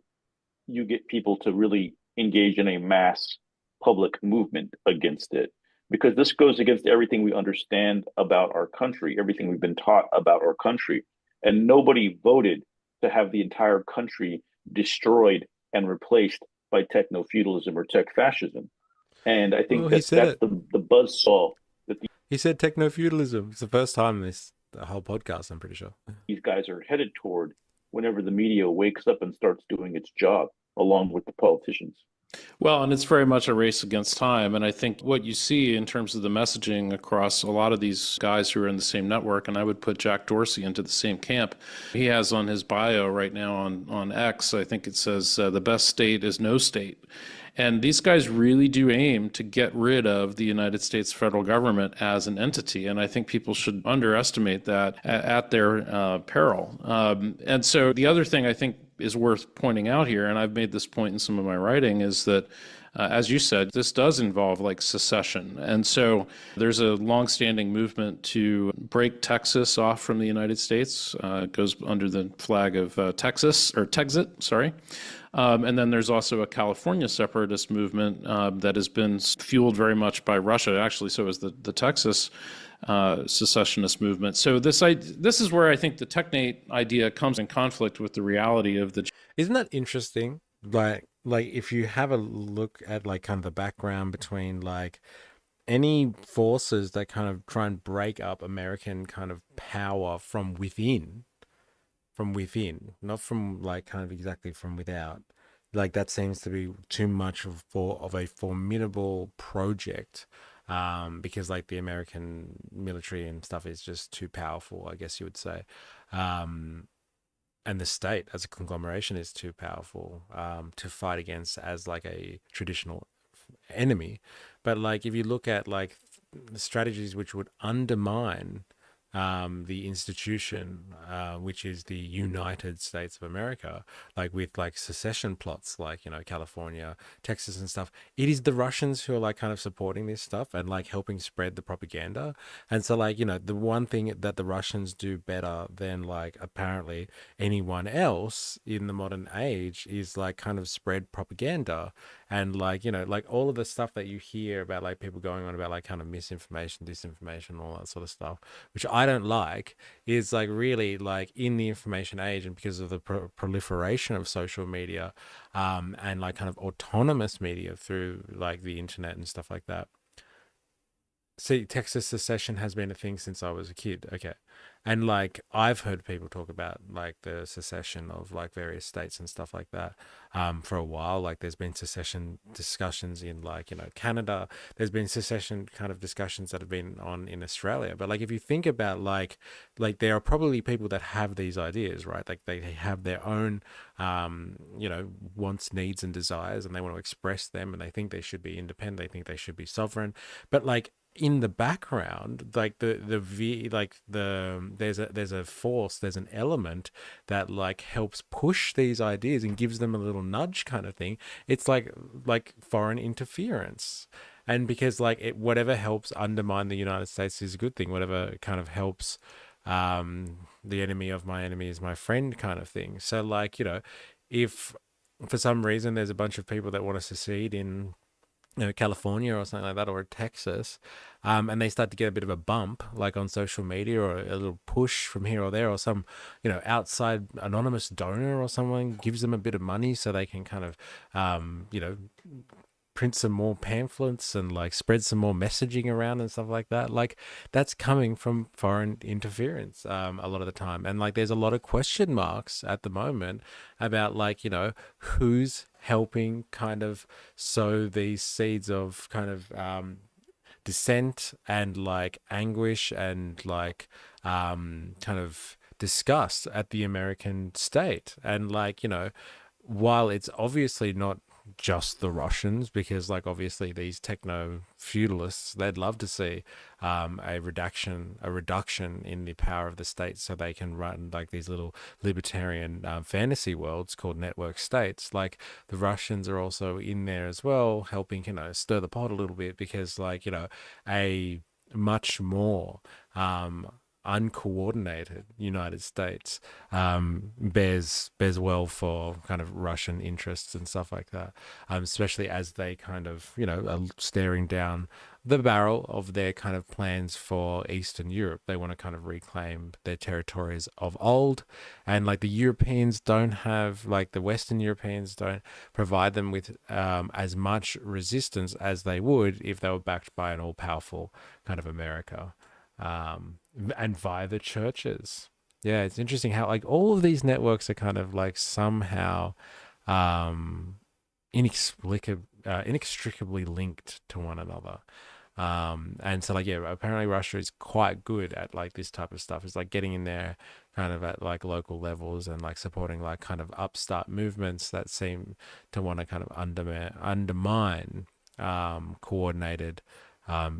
you get people to really engage in a mass public movement against it. Because this goes against everything we understand about our country, everything we've been taught about our country. And nobody voted to have the entire country destroyed and replaced by techno-feudalism or tech fascism. And I think that's the buzzsaw that he said techno-feudalism. It's the first time the whole podcast, I'm pretty sure. These guys are headed toward whenever the media wakes up and starts doing its job, along with the politicians. Well, and it's very much a race against time. And I think what you see in terms of the messaging across a lot of these guys who are in the same network, and I would put Jack Dorsey into the same camp. He has on his bio right now on X, I think it says, the best state is no state. And these guys really do aim to get rid of the United States federal government as an entity. And I think people should underestimate that at their peril. And so the other thing I think is worth pointing out here, and I've made this point in some of my writing, is that as you said, this does involve like secession. And so there's a longstanding movement to break Texas off from the United States. It goes under the flag of Texit, sorry. And then there's also a California separatist movement that has been fueled very much by Russia. Actually, so is the Texas secessionist movement. So this is where I think the technate idea comes in conflict with the reality of the Isn't that interesting? Like if you have a look at like kind of the background between like any forces that kind of try and break up American kind of power from within, not from like kind of exactly from without. Like that seems to be too much of a formidable project, because like the American military and stuff is just too powerful, I guess you would say. Um, and the state as a conglomeration is too powerful, to fight against as like a traditional enemy. But like if you look at like the strategies which would undermine, the institution, which is the United States of America, like with like secession plots, like, California, Texas, and stuff. It is the Russians who are like kind of supporting this stuff and like helping spread the propaganda. And so, like, the one thing that the Russians do better than like apparently anyone else in the modern age is like kind of spread propaganda. And like, like all of the stuff that you hear about like people going on about like kind of misinformation, disinformation, all that sort of stuff, which I don't like, is like really like in the information age, and because of the proliferation of social media, and like kind of autonomous media through like the internet and stuff like that. See, Texas secession has been a thing since I was a kid. Okay. And like I've heard people talk about like the secession of like various states and stuff like that, for a while. Like there's been secession discussions in like, Canada. There's been secession kind of discussions that have been on in Australia. But like if you think about like there are probably people that have these ideas, right? Like they have their own, wants, needs, and desires, and they want to express them, and they think they should be independent. They think they should be sovereign. But like in the background, like there's a force, there's an element that like helps push these ideas and gives them a little nudge, kind of thing. It's like foreign interference. And because like whatever helps undermine the United States is a good thing. Whatever kind of helps, the enemy of my enemy is my friend, kind of thing. So like, if for some reason there's a bunch of people that want to secede in, California or something like that, or Texas, and they start to get a bit of a bump, like on social media, or a little push from here or there, or some, outside anonymous donor or someone gives them a bit of money so they can kind of, print some more pamphlets and like spread some more messaging around and stuff like that. Like that's coming from foreign interference, a lot of the time. And like there's a lot of question marks at the moment about like, who's helping kind of sow these seeds of kind of, dissent and like anguish and like, kind of disgust at the American state. And like, while it's obviously not just the Russians, because like obviously these techno feudalists, they'd love to see, a reduction in the power of the state so they can run like these little libertarian, fantasy worlds called network states. Like the Russians are also in there as well, helping, stir the pot a little bit, because like, a much more, uncoordinated United States, bears well for kind of Russian interests and stuff like that, especially as they kind of, are staring down the barrel of their kind of plans for Eastern Europe. They want to kind of reclaim their territories of old, and like the Europeans don't have, like the Western Europeans don't provide them with, as much resistance as they would if they were backed by an all-powerful kind of America, and via the churches. Yeah, it's interesting how like all of these networks are kind of like somehow, inextricably linked to one another. And so like, yeah, apparently Russia is quite good at like this type of stuff. It's like getting in there kind of at like local levels and like supporting like kind of upstart movements that seem to want to kind of undermine, coordinated,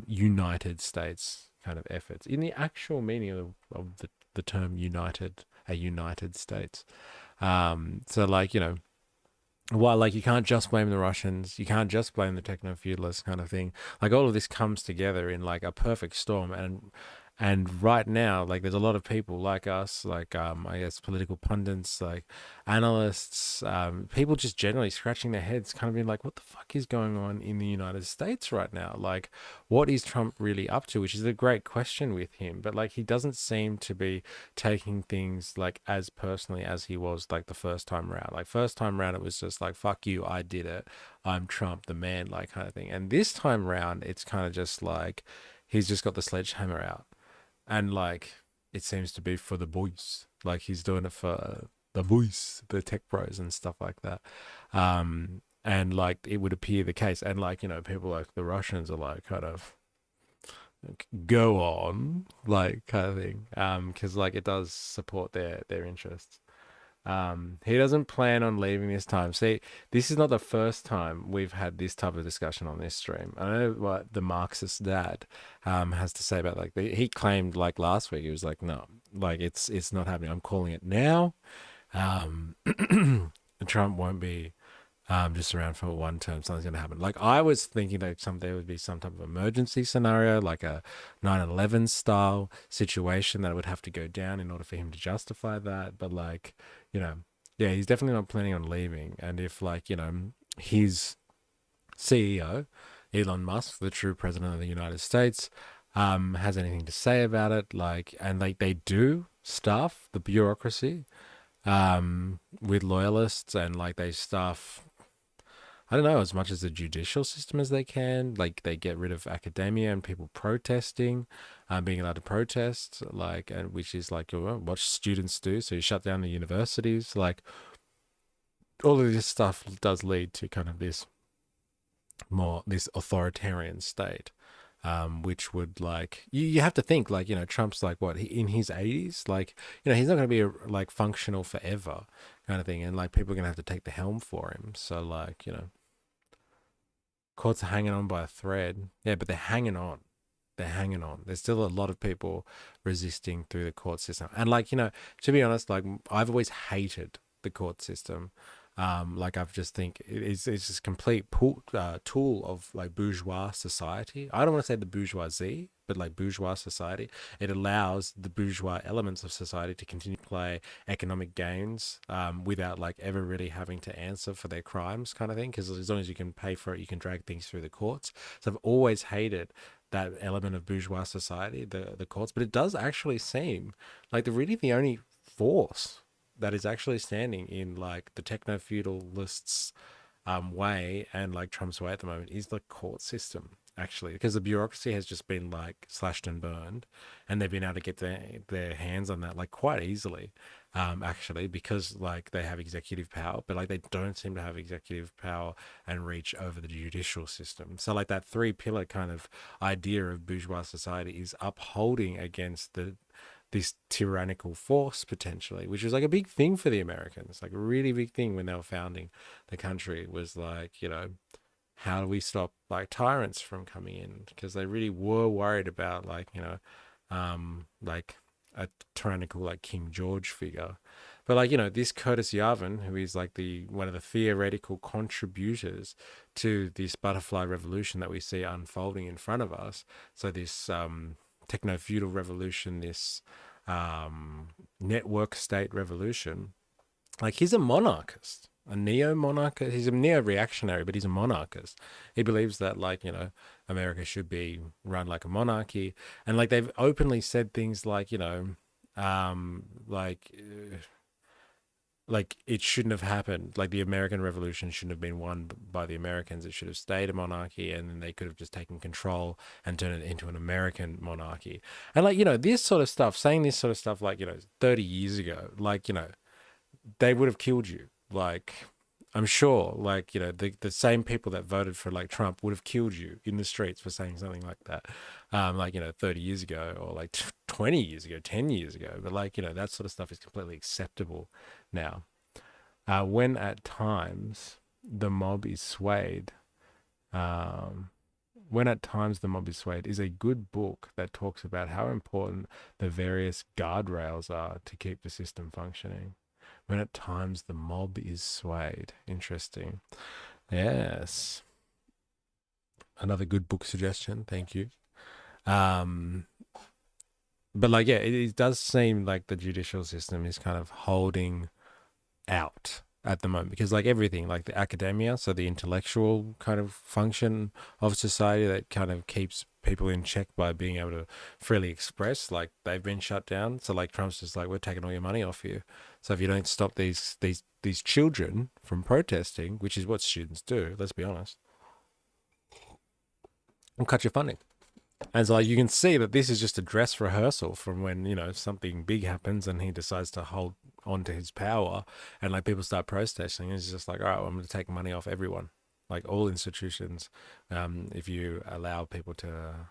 United States kind of efforts in the actual meaning of the term united, a United States. So like, while like you can't just blame the Russians, you can't just blame the techno feudalists, kind of thing. Like all of this comes together in like a perfect storm, And right now, like, there's a lot of people like us, like, I guess political pundits, like analysts, people just generally scratching their heads, kind of being like, what the fuck is going on in the United States right now? Like, what is Trump really up to? Which is a great question with him, but like, he doesn't seem to be taking things like as personally as he was like the first time around. Like, first time around, it was just like, fuck you, I did it. I'm Trump, the man, like, kind of thing. And this time around, it's kind of just like, he's just got the sledgehammer out, and like, it seems to be for the boys. Like, he's doing it for the boys, the tech bros and stuff like that. And like, it would appear the case. And like, people like the Russians are like, kind of, like, go on, like, kind of thing. Because like, it does support their interests. He doesn't plan on leaving this time. See, this is not the first time we've had this type of discussion on this stream. I know what the Marxist dad has to say about, like, he claimed like last week, he was like, no, like, it's not happening. I'm calling it now. Um, Trump won't be just around for one term. Something's going to happen. Like, I was thinking that there would be some type of emergency scenario, like a 9/11 style situation that would have to go down in order for him to justify that. But like, yeah, he's definitely not planning on leaving. And if, like, his CEO, Elon Musk, the true president of the United States, has anything to say about it, like, and like, they do stuff the bureaucracy with loyalists, and like, they stuff, I don't know, as much as the judicial system as they can. Like, they get rid of academia and people protesting, being allowed to protest, like, and which is like, what students do. So you shut down the universities. Like, all of this stuff does lead to kind of this authoritarian state, which would, like, you have to think, like, Trump's like, what, in his 80s, like, he's not going to be like functional forever, kind of thing, and like, people are going to have to take the helm for him. So like, courts are hanging on by a thread. Yeah, but they're hanging on. They're hanging on. There's still a lot of people resisting through the court system. And like, to be honest, like, I've always hated the court system. Like, I've just think it's this complete tool of like bourgeois society. I don't want to say the bourgeoisie, but like bourgeois society. It allows the bourgeois elements of society to continue to play economic gains, without like ever really having to answer for their crimes, kind of thing. Because as long as you can pay for it, you can drag things through the courts. So I've always hated that element of bourgeois society, the courts. But it does actually seem like the only force that is actually standing in like the techno-feudalists way, and like Trump's way at the moment, is the court system, actually, because the bureaucracy has just been like slashed and burned, and they've been able to get their hands on that like quite easily, actually, because like they have executive power, but like, they don't seem to have executive power and reach over the judicial system. So like, that three pillar kind of idea of bourgeois society is upholding against this tyrannical force, potentially, which was like a big thing for the Americans, like a really big thing when they were founding the country, was like, how do we stop like tyrants from coming in? Because they really were worried about like, like a tyrannical like King George figure. But like, this Curtis Yarvin, who is like one of the theoretical contributors to this butterfly revolution that we see unfolding in front of us. So this techno-feudal revolution, this network state revolution, like, he's a monarchist, a neo-monarchist. He's a neo-reactionary, but he's a monarchist. He believes that, like, America should be run like a monarchy. And like, they've openly said things like, like it shouldn't have happened. Like, the American Revolution shouldn't have been won by the Americans. It should have stayed a monarchy, and then they could have just taken control and turned it into an American monarchy. And like, this sort of stuff, saying this sort of stuff, like, 30 years ago, like, they would have killed you. Like, I'm sure, like, the same people that voted for like Trump would have killed you in the streets for saying something like that. Like, 30 years ago, or like 20 years ago, 10 years ago. But like, that sort of stuff is completely acceptable now. When at times the mob is swayed, When at times the mob is swayed is a good book that talks about how important the various guardrails are to keep the system functioning. When at times the mob is swayed. Interesting. Yes. Another good book suggestion. Thank you. But like, yeah, it does seem like the judicial system is kind of holding out at the moment because like everything like the academia, so the intellectual kind of function of society that kind of keeps people in check by being able to freely express, like they've been shut down. So like Trump's just like, we're taking all your money off you, so if you don't stop these children from protesting, which is what students do, let's be honest, we'll cut your funding. And so like you can see that this is just a dress rehearsal from when, you know, something big happens and he decides to hold on to his power and like people start protesting. It's just like, all right, well, I'm going to take money off everyone, like all institutions. If you allow people to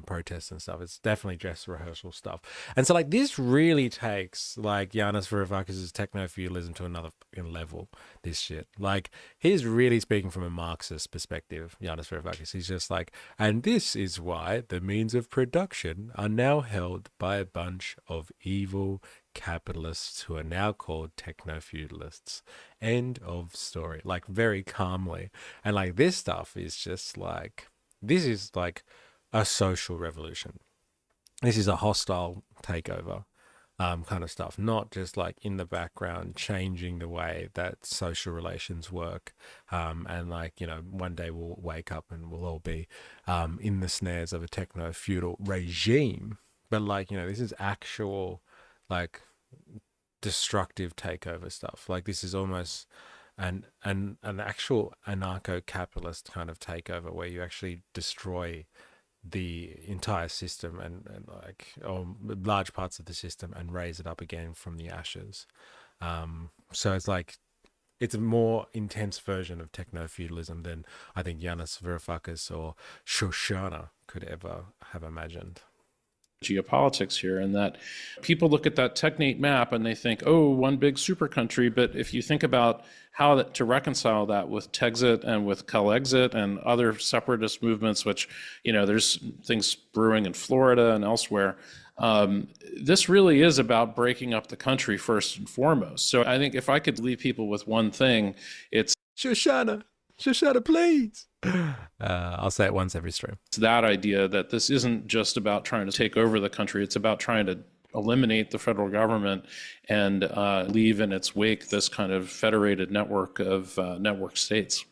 protest and stuff, it's definitely dress rehearsal stuff. And so like this really takes like Yanis Varoufakis' techno-feudalism to another level, this shit. Like he's really speaking from a Marxist perspective, Yanis Varoufakis. He's just like, and this is why the means of production are now held by a bunch of evil capitalists who are now called techno-feudalists. End of story. Like very calmly. And like this stuff is just like, this is like a social revolution. This is a hostile takeover kind of stuff, not just like in the background changing the way that social relations work. And like, you know, one day we'll wake up and we'll all be in the snares of a techno-feudal regime. But like, you know, this is actual like destructive takeover stuff. Like this is almost an actual anarcho-capitalist kind of takeover where you actually destroy the entire system and like large parts of the system and raise it up again from the ashes. So it's like it's a more intense version of techno-feudalism than I think Yanis Varoufakis or Shoshana could ever have imagined. Geopolitics here, and that people look at that technate map and they think, oh, one big super country. But if you think about how to reconcile that with Texit and with Calexit and other separatist movements, which, you know, there's things brewing in Florida and elsewhere, this really is about breaking up the country first and foremost. So I think if I could leave people with one thing, it's Shoshana, please. I'll say it once every stream. It's that idea that this isn't just about trying to take over the country. It's about trying to eliminate the federal government and leave in its wake this kind of federated network of network states.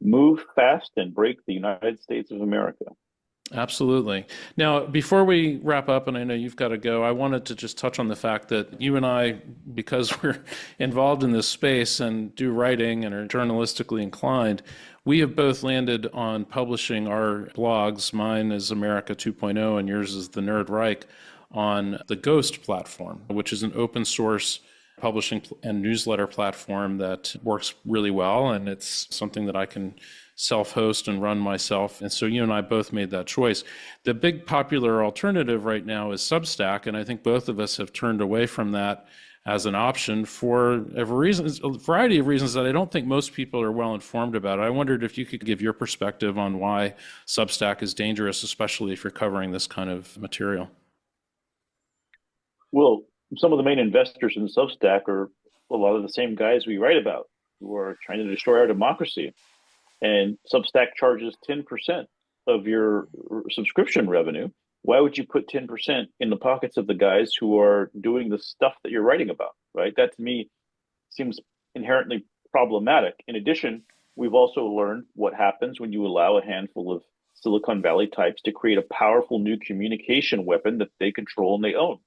Move fast and break the United States of America. Absolutely. Now, before we wrap up, and I know you've got to go, I wanted to just touch on the fact that you and I, because we're involved in this space and do writing and are journalistically inclined, we have both landed on publishing our blogs. Mine is America 2.0 and yours is The Nerd Reich on the Ghost platform, which is an open source publishing and newsletter platform that works really well. And it's something that I can self-host and run myself. And so you and I both made that choice. The big popular alternative right now is Substack. And I think both of us have turned away from that as an option for a variety of reasons that I don't think most people are well informed about. I wondered if you could give your perspective on why Substack is dangerous, especially if you're covering this kind of material. Well, some of the main investors in Substack are a lot of the same guys we write about who are trying to destroy our democracy. And Substack charges 10% of your subscription revenue. Why would you put 10% in the pockets of the guys who are doing the stuff that you're writing about, right? That to me seems inherently problematic. In addition, we've also learned what happens when you allow a handful of Silicon Valley types to create a powerful new communication weapon that they control and they own.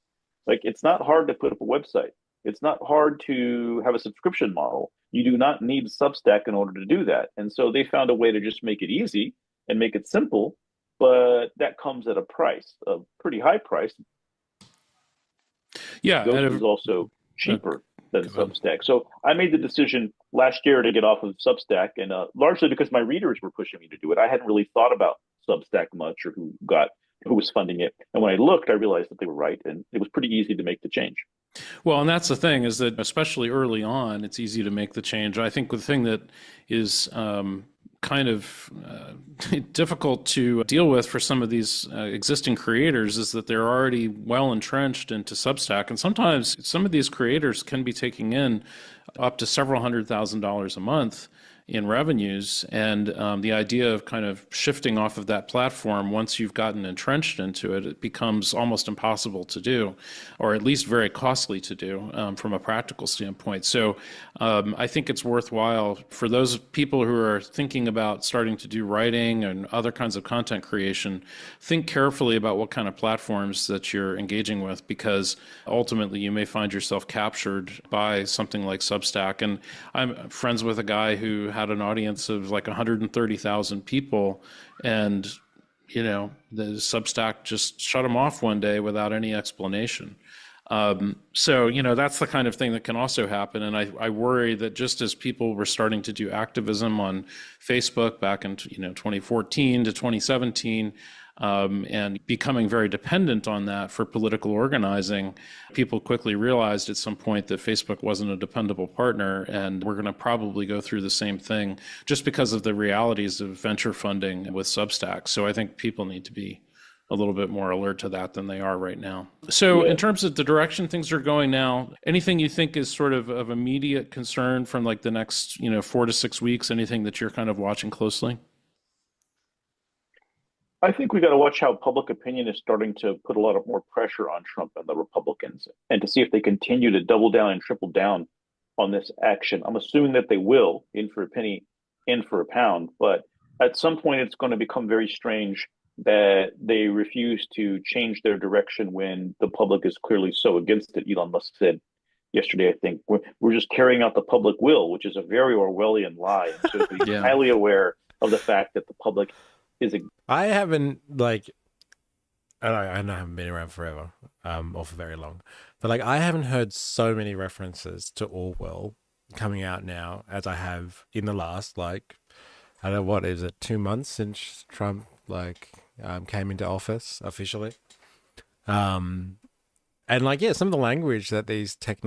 Like, it's not hard to put up a website. It's not hard to have a subscription model. You do not need Substack in order to do that. And so they found a way to just make it easy and make it simple, but that comes at a price, a pretty high price. Yeah. Ghost is also cheaper than Substack. So I made the decision last year to get off of Substack, and largely because my readers were pushing me to do it. I hadn't really thought about Substack much or who was funding it. And when I looked, I realized that they were right, and it was pretty easy to make the change. Well, and that's the thing, is that especially early on, it's easy to make the change. I think the thing that is kind of difficult to deal with for some of these existing creators is that they're already well entrenched into Substack. And sometimes some of these creators can be taking in up to several $100,000s a month in revenues. And the idea of kind of shifting off of that platform once you've gotten entrenched into it, it becomes almost impossible to do, or at least very costly to do from a practical standpoint. So I think it's worthwhile for those people who are thinking about starting to do writing and other kinds of content creation, think carefully about what kind of platforms that you're engaging with, because ultimately you may find yourself captured by something like Substack. And I'm friends with a guy who had an audience of like 130,000 people, and the Substack just shut him off one day without any explanation. So that's the kind of thing that can also happen. And I worry that just as people were starting to do activism on Facebook back in 2014 to 2017, and becoming very dependent on that for political organizing, people quickly realized at some point that Facebook wasn't a dependable partner, and we're going to probably go through the same thing just because of the realities of venture funding with Substack. So I think people need to be a little bit more alert to that than they are right now. So in terms of the direction things are going now, anything you think is sort of immediate concern from like the next 4 to 6 weeks, anything that you're kind of watching closely? I think we got to watch how public opinion is starting to put a lot of more pressure on Trump and the Republicans, and to see if they continue to double down and triple down on this action. I'm assuming that they will, in for a penny, in for a pound, but at some point it's going to become very strange that they refuse to change their direction when the public is clearly so against it. Elon Musk said yesterday, I think, we're just carrying out the public will, which is a very Orwellian lie. So he's highly aware of the fact that the public is I haven't I know I haven't been around forever, or for very long, but like I haven't heard so many references to Orwell coming out now as I have in the last, like, I don't know, what is it, 2 months since Trump came into office officially. And like, yeah, some of the language that these tech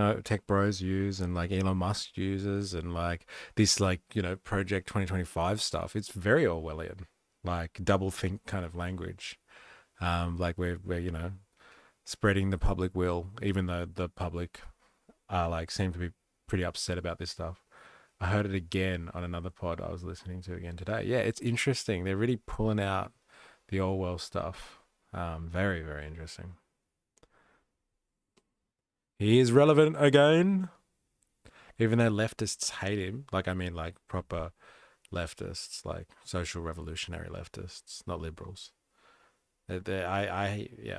bros use, and like Elon Musk uses, and like this, like, Project 2025 stuff, it's very Orwellian, like double think kind of language. Like we're spreading the public will, even though the public like seem to be pretty upset about this stuff. I heard it again on another pod I was listening to again today. Yeah, it's interesting. They're really pulling out the Orwell stuff. Very, very interesting. He is relevant again, even though leftists hate him. Like, I mean, like proper leftists, like social revolutionary leftists, not liberals. I'm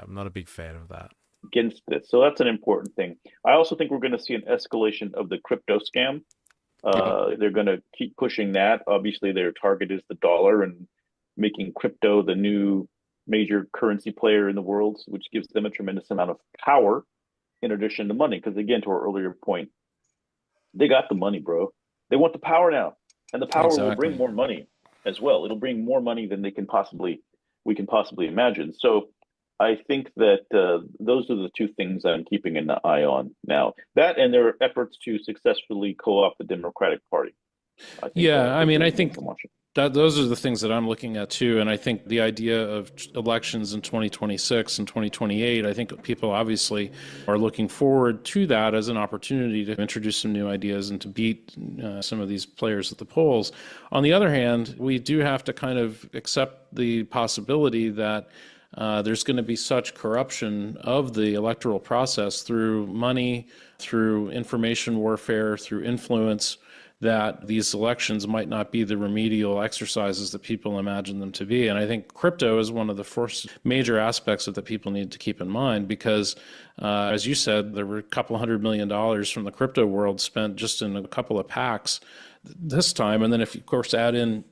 not a big fan of that. Against this. So that's an important thing. I also think we're going to see an escalation of the crypto scam. They're going to keep pushing that. Obviously, their target is the dollar and making crypto the new major currency player in the world, which gives them a tremendous amount of power in addition to money. Because again, to our earlier point, they got the money, bro. They want the power now, and the power will bring more money as well. It'll bring more money than we can possibly imagine. So I think that those are the two things I'm keeping an eye on now. That and their efforts to successfully co-opt the Democratic Party. I think that those are the things that I'm looking at too. And I think the idea of elections in 2026 and 2028, I think people obviously are looking forward to that as an opportunity to introduce some new ideas and to beat some of these players at the polls. On the other hand, we do have to kind of accept the possibility that there's going to be such corruption of the electoral process through money, through information warfare, through influence, that these elections might not be the remedial exercises that people imagine them to be. And I think crypto is one of the first major aspects that people need to keep in mind, because as you said, there were a couple $100 million from the crypto world spent just in a couple of PACs this time. And then if you, of course, add in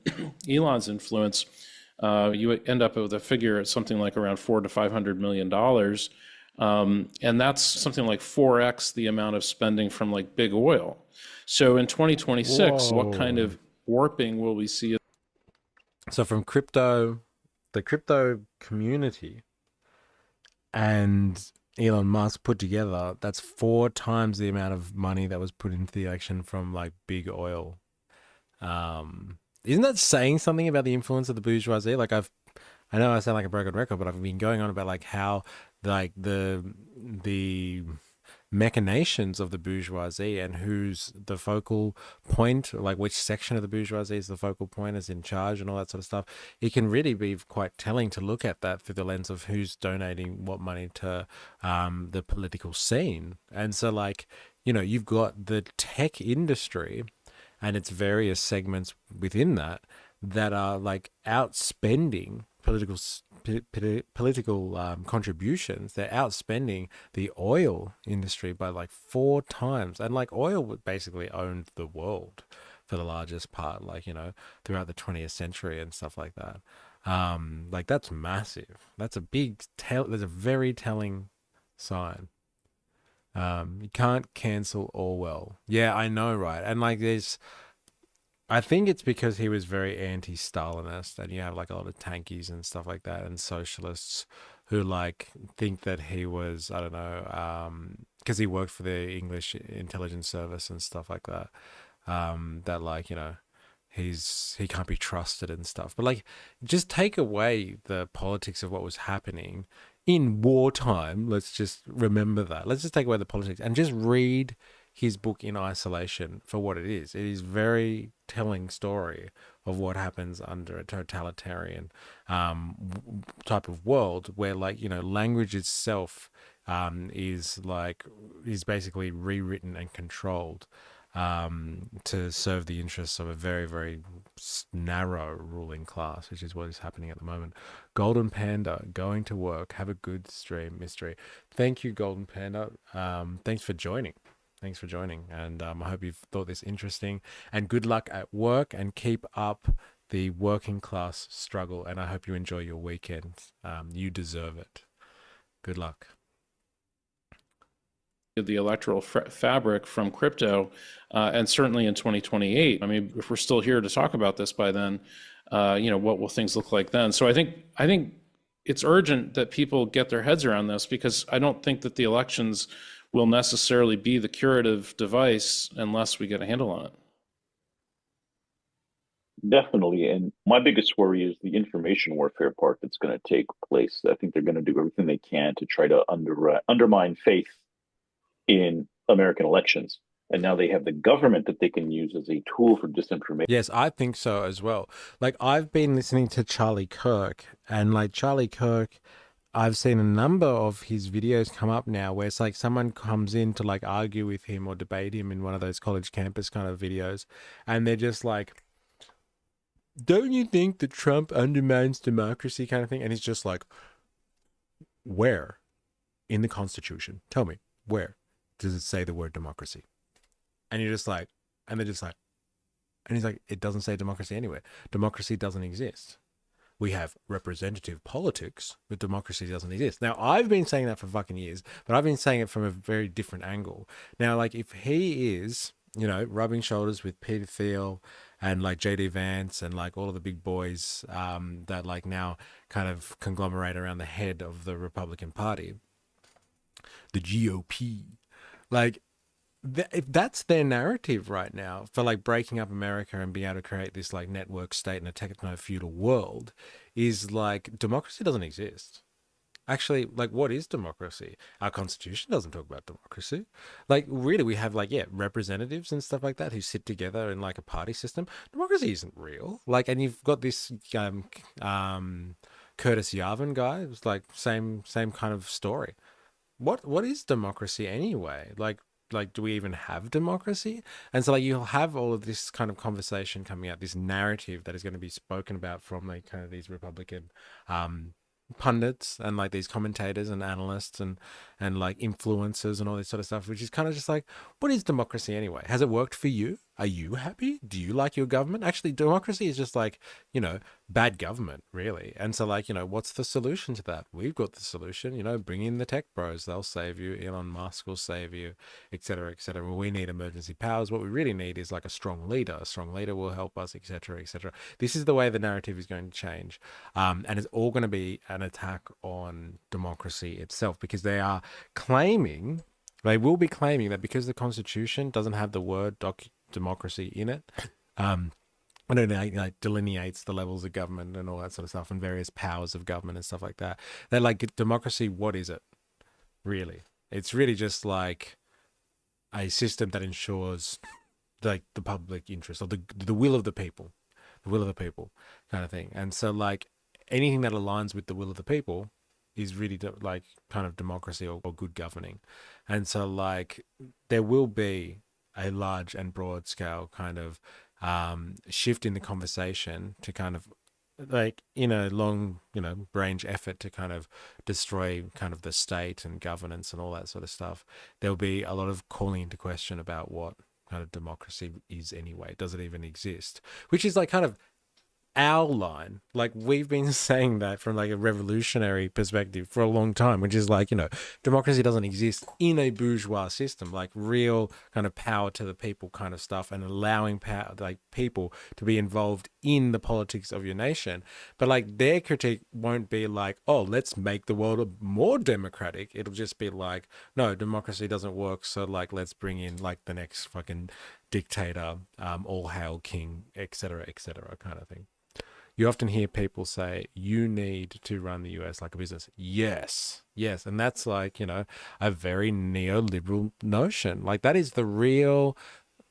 Elon's influence, you end up with a figure at something like around $400 to $500 million. And that's something like 4x the amount of spending from like big oil. So in 2026, What kind of warping will we see? So from the crypto community and Elon Musk put together, that's 4 times the amount of money that was put into the election from like big oil. Isn't that saying something about the influence of the bourgeoisie? Like I know I sound like a broken record, but I've been going on about like how like the machinations of the bourgeoisie and who's the focal point, like which section of the bourgeoisie is the focal point, is in charge, and all that sort of stuff. It can really be quite telling to look at that through the lens of who's donating what money to the political scene. And so, like, you've got the tech industry and its various segments within that are like outspending political contributions. They're outspending the oil industry by like 4 times, and like oil basically owned the world for the largest part, like throughout the 20th century and stuff like that. Like that's massive. That's a There's a very telling sign. You can't cancel Orwell. Yeah, I know, right? And like I think it's because he was very anti-Stalinist, and you have like a lot of tankies and stuff like that, and socialists who like think that he was, I don't know, because he worked for the English intelligence service and stuff like that. That like he can't be trusted and stuff. But like, just take away the politics of what was happening in wartime. Let's just remember that. Let's just take away the politics and just read his book in isolation for what it is. It is very telling story of what happens under a totalitarian type of world, where like language itself is basically rewritten and controlled to serve the interests of a very, very narrow ruling class, which is what is happening at the moment. Golden Panda, going to work. Have a good stream, MysterE. Thank you, Golden Panda. Thanks for joining. And I hope you've thought this interesting, and good luck at work, and keep up the working class struggle, and I hope you enjoy your weekend. You deserve it. Good luck. The electoral fabric from crypto, and certainly in 2028. I mean, if we're still here to talk about this by then, what will things look like then? So I think it's urgent that people get their heads around this, because I don't think that the elections will necessarily be the curative device unless we get a handle on it. Definitely. And my biggest worry is the information warfare part that's going to take place. I think they're going to do everything they can to try to undermine faith in American elections. And now they have the government that they can use as a tool for disinformation. Yes, I think so as well. Like, I've been listening to Charlie Kirk, and like Charlie Kirk, I've seen a number of his videos come up now where it's like someone comes in to like argue with him or debate him in one of those college campus kind of videos, and they're just like, don't you think that Trump undermines democracy kind of thing? And he's just like, where in the Constitution? Tell me, where does it say the word democracy? And you're just like, and they're just like, and he's like, it doesn't say democracy anywhere. Democracy doesn't exist. We have representative politics, but democracy doesn't exist. Now, I've been saying that for fucking years, but I've been saying it from a very different angle. Now, like, if he is, rubbing shoulders with Peter Thiel and like JD Vance and like all of the big boys that like now kind of conglomerate around the head of the Republican Party, the GOP, like, if that's their narrative right now for like breaking up America and being able to create this like network state in a techno-feudal world, is like, democracy doesn't exist. Actually, like, what is democracy? Our Constitution doesn't talk about democracy. Like, really, we have like, representatives and stuff like that who sit together in like a party system. Democracy isn't real. Like, and you've got this Curtis Yarvin guy. It was like same kind of story. What is democracy anyway? Like, do we even have democracy? And so like, you'll have all of this kind of conversation coming out, this narrative that is going to be spoken about from like kind of these Republican pundits and like these commentators and analysts and like influencers and all this sort of stuff, which is kind of just like, what is democracy anyway? Has it worked for you? Are you happy? Do you like your government? Actually, democracy is just like, bad government, really. And so like, what's the solution to that? We've got the solution, bring in the tech bros. They'll save you. Elon Musk will save you, et cetera, et cetera. We need emergency powers. What we really need is like a strong leader. A strong leader will help us, et cetera, et cetera. This is the way the narrative is going to change. And it's all going to be an attack on democracy itself, because they will be claiming that because the Constitution doesn't have the word democracy in it, and it like delineates the levels of government and all that sort of stuff and various powers of government and stuff like that. They're like, democracy, what is it really? It's really just like a system that ensures like the public interest or the will of the people, the will of the people kind of thing. And so like anything that aligns with the will of the people is really like kind of democracy or good governing. And so like there will be a large and broad scale kind of shift in the conversation to kind of like in a long, range effort to kind of destroy kind of the state and governance and all that sort of stuff. There'll be a lot of calling into question about what kind of democracy is anyway. Does it even exist? Which is like kind of our line. Like we've been saying that from like a revolutionary perspective for a long time, which is like, democracy doesn't exist in a bourgeois system, like real kind of power to the people kind of stuff, and allowing power, like people to be involved in the politics of your nation. But like their critique won't be like, oh, let's make the world more democratic. It'll just be like, no, democracy doesn't work. So like, let's bring in like the next fucking dictator, all hail king, etc., kind of thing. You often hear people say, you need to run the US like a business. Yes. And that's like, a very neoliberal notion. Like that is the real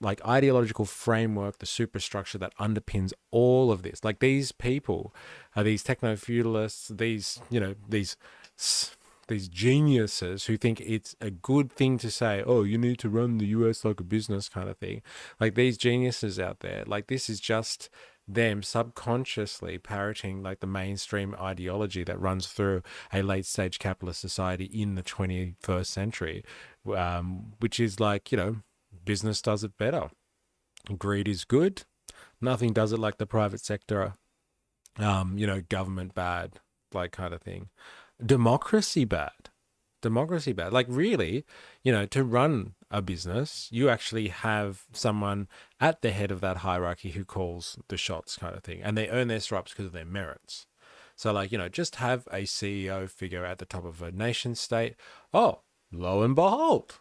like ideological framework, the superstructure that underpins all of this. Like these people are these techno-feudalists, these geniuses who think it's a good thing to say, oh, you need to run the US like a business kind of thing. Like these geniuses out there, like this is just them subconsciously parroting like the mainstream ideology that runs through a late stage capitalist society in the 21st century, which is like, business does it better. Greed is good. Nothing does it like the private sector. Government bad, like kind of thing. Democracy bad. Like really, to run a business, you actually have someone at the head of that hierarchy who calls the shots kind of thing. And they earn their stripes because of their merits. So like, just have a CEO figure at the top of a nation state. Oh, lo and behold,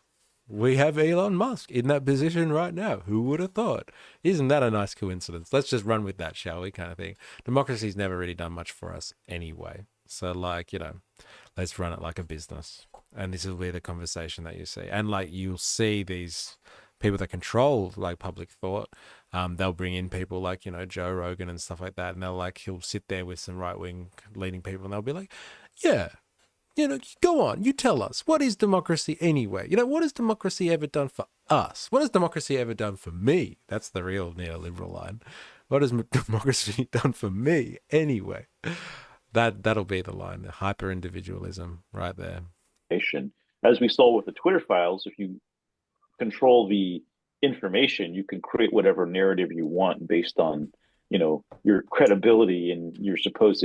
we have Elon Musk in that position right now. Who would have thought? Isn't that a nice coincidence? Let's just run with that, shall we? Kind of thing. Democracy's never really done much for us anyway. So like, let's run it like a business. And this will be the conversation that you see. And like, you'll see these people that control like public thought. They'll bring in people like, Joe Rogan and stuff like that. And he'll sit there with some right-wing leading people and they'll be like, yeah, go on, you tell us, what is democracy anyway? What has democracy ever done for us? What has democracy ever done for me? That's the real neoliberal line. What has democracy done for me anyway? That'll be the line, the hyper-individualism right there. As we saw with the Twitter files, if you control the information, you can create whatever narrative you want based on, your credibility and your supposed,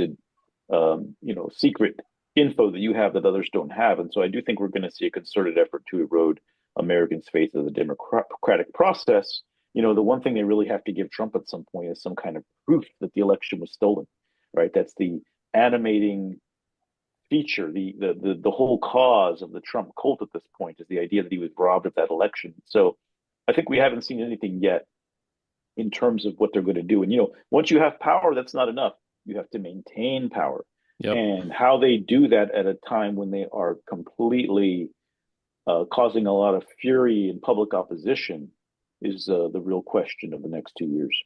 secret info that you have that others don't have. And so I do think we're going to see a concerted effort to erode Americans' faith in the democratic process. The one thing they really have to give Trump at some point is some kind of proof that the election was stolen, right? That's the animating feature, the whole cause of the Trump cult at this point is the idea that he was robbed of that election. So I think we haven't seen anything yet in terms of what they're going to do. And once you have power, that's not enough. You have to maintain power. Yep. And how they do that at a time when they are completely causing a lot of fury and public opposition is the real question of the next 2 years.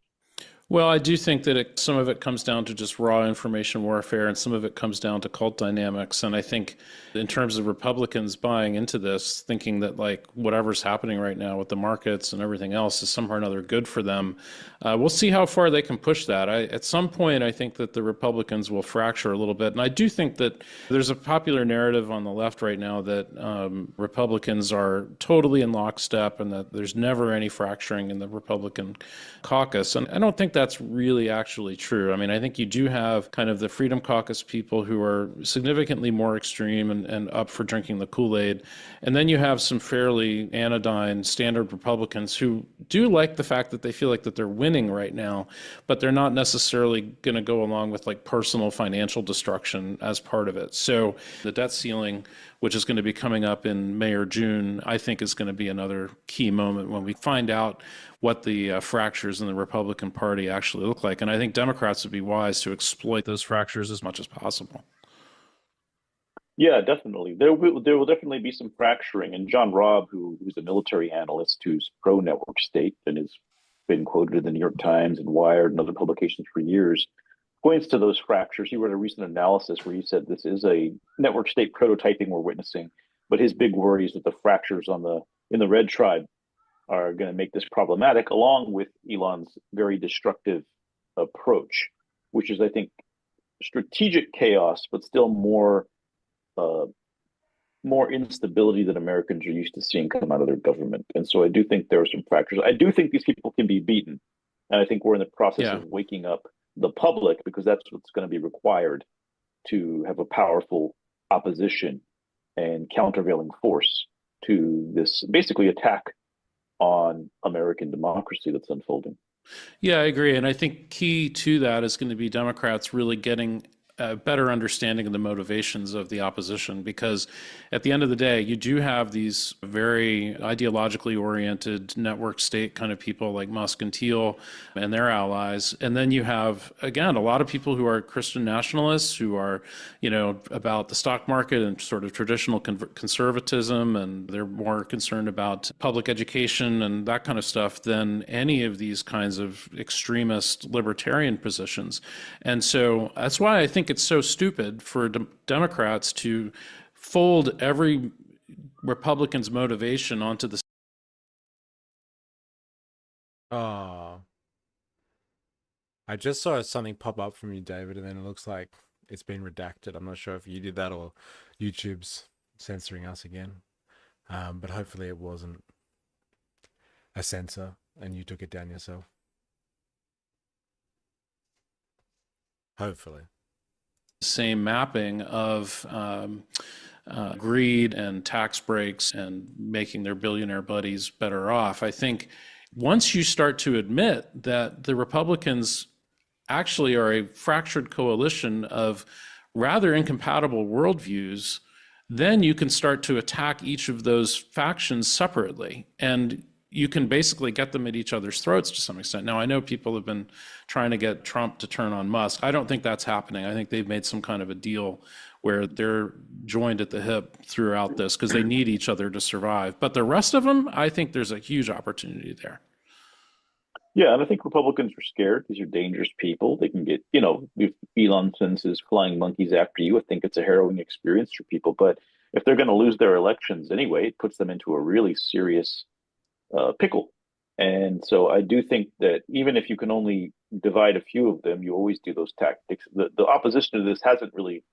Well, I do think that some of it comes down to just raw information warfare, and some of it comes down to cult dynamics. And I think in terms of Republicans buying into this, thinking that like whatever's happening right now with the markets and everything else is somehow or another good for them, we'll see how far they can push that. At some point, I think that the Republicans will fracture a little bit. And I do think that there's a popular narrative on the left right now that Republicans are totally in lockstep and that there's never any fracturing in the Republican caucus. And I don't think that's really actually true. I mean, I think you do have kind of the Freedom Caucus people who are significantly more extreme and up for drinking the Kool-Aid. And then you have some fairly anodyne standard Republicans who do like the fact that they feel like that they're winning right now, but they're not necessarily going to go along with like personal financial destruction as part of it. So the debt ceiling, which is going to be coming up in May or June, I think is going to be another key moment when we find out what the fractures in the Republican Party actually look like. And I think Democrats would be wise to exploit those fractures as much as possible. Yeah, definitely. There will definitely be some fracturing. And John Robb, who's a military analyst who's pro network state and has been quoted in the New York Times and Wired and other publications for years, points to those fractures. He wrote a recent analysis where he said this is a network state prototyping we're witnessing, but his big worry is that the fractures on the in the red tribe are going to make this problematic, along with Elon's very destructive approach, which is, I think, strategic chaos, but still uh, more instability than Americans are used to seeing come out of their government. And so I do think there are some fractures. I do think these people can be beaten. And I think we're in the process Yeah. of waking up the public because that's what's going to be required to have a powerful opposition and countervailing force to this basically attack on American democracy that's unfolding. Yeah, I agree. And I think key to that is going to be Democrats really getting a better understanding of the motivations of the opposition, because at the end of the day, you do have these very ideologically oriented network state kind of people like Musk and Thiel and their allies. And then you have, again, a lot of people who are Christian nationalists who are, about the stock market and sort of traditional conservatism, and they're more concerned about public education and that kind of stuff than any of these kinds of extremist libertarian positions. And so that's why I think it's so stupid for Democrats to fold every Republican's motivation onto the. Oh, I just saw something pop up from you, David, and then it looks like it's been redacted. I'm not sure if you did that or YouTube's censoring us again. But hopefully it wasn't a censor and you took it down yourself. Hopefully. Same mapping of greed and tax breaks and making their billionaire buddies better off. I think once you start to admit that the Republicans actually are a fractured coalition of rather incompatible worldviews, then you can start to attack each of those factions separately. And you can basically get them at each other's throats to some extent. Now, I know people have been trying to get Trump to turn on Musk. I don't think that's happening. I think they've made some kind of a deal where they're joined at the hip throughout this because they need each other to survive. But the rest of them, I think there's a huge opportunity there. Yeah, and I think Republicans are scared. These are dangerous people. They can get, if Elon sends his flying monkeys after you, I think it's a harrowing experience for people. But if they're going to lose their elections anyway, it puts them into a really serious pickle. And so I do think that even if you can only divide a few of them, you always do those tactics. The opposition to this hasn't really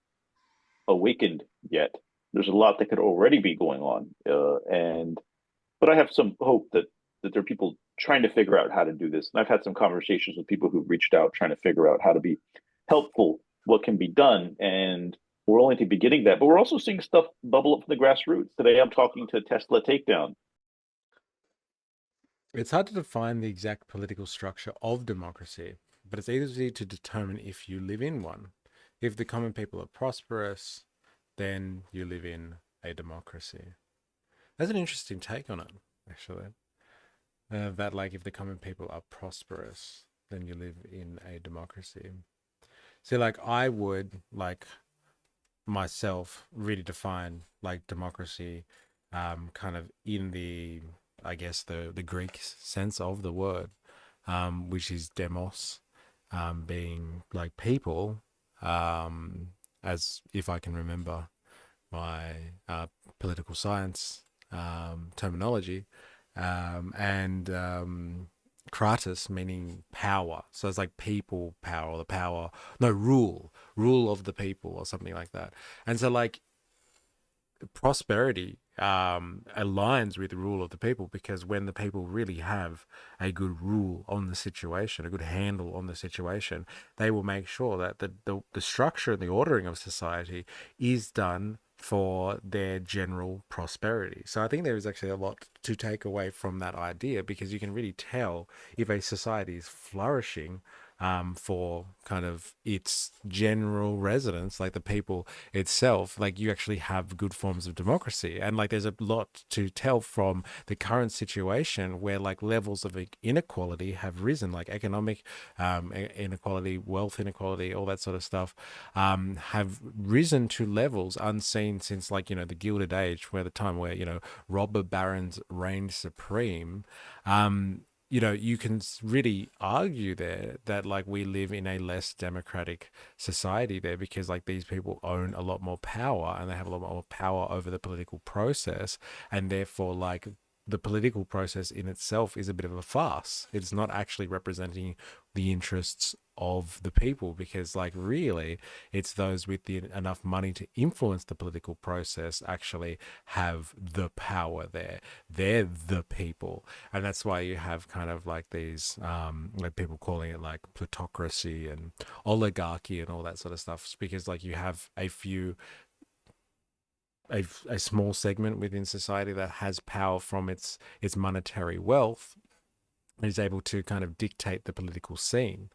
awakened yet. There's a lot that could already be going on, but I have some hope that there are people trying to figure out how to do this. And I've had some conversations with people who've reached out trying to figure out how to be helpful, what can be done, and we're only at the beginning of that. But we're also seeing stuff bubble up from the grassroots. Today, I'm talking to Tesla Takedown. It's hard to define the exact political structure of democracy, but it's easy to determine if you live in one. If the common people are prosperous, then you live in a democracy. That's an interesting take on it, actually. That, like, if the common people are prosperous, then you live in a democracy. So, like, I would, like, myself really define, like, democracy kind of in the, I guess, the Greek sense of the word, which is demos, being like people, as if I can remember my political science terminology, and kratos meaning power. So it's like people power, or the power, no, rule of the people, or something like that. And so, like, prosperity aligns with the rule of the people, because when the people really have a good rule on the situation, a good handle on the situation, they will make sure that the structure and the ordering of society is done for their general prosperity. So I think there is actually a lot to take away from that idea, because you can really tell if a society is flourishing for kind of its general residents, like the people itself, like you actually have good forms of democracy. And like there's a lot to tell from the current situation where like levels of inequality have risen, like economic inequality, wealth inequality, all that sort of stuff, have risen to levels unseen since like, the Gilded Age, where the time where, robber barons reigned supreme. You can really argue there that like we live in a less democratic society there, because like these people own a lot more power and they have a lot more power over the political process, and therefore like the political process in itself is a bit of a farce. It's not actually representing the interests of the people, because like really it's those with enough money to influence the political process actually have the power there. They're the people. And that's why you have kind of like these like people calling it like plutocracy and oligarchy and all that sort of stuff, because like you have a small segment within society that has power from its monetary wealth, and is able to kind of dictate the political scene.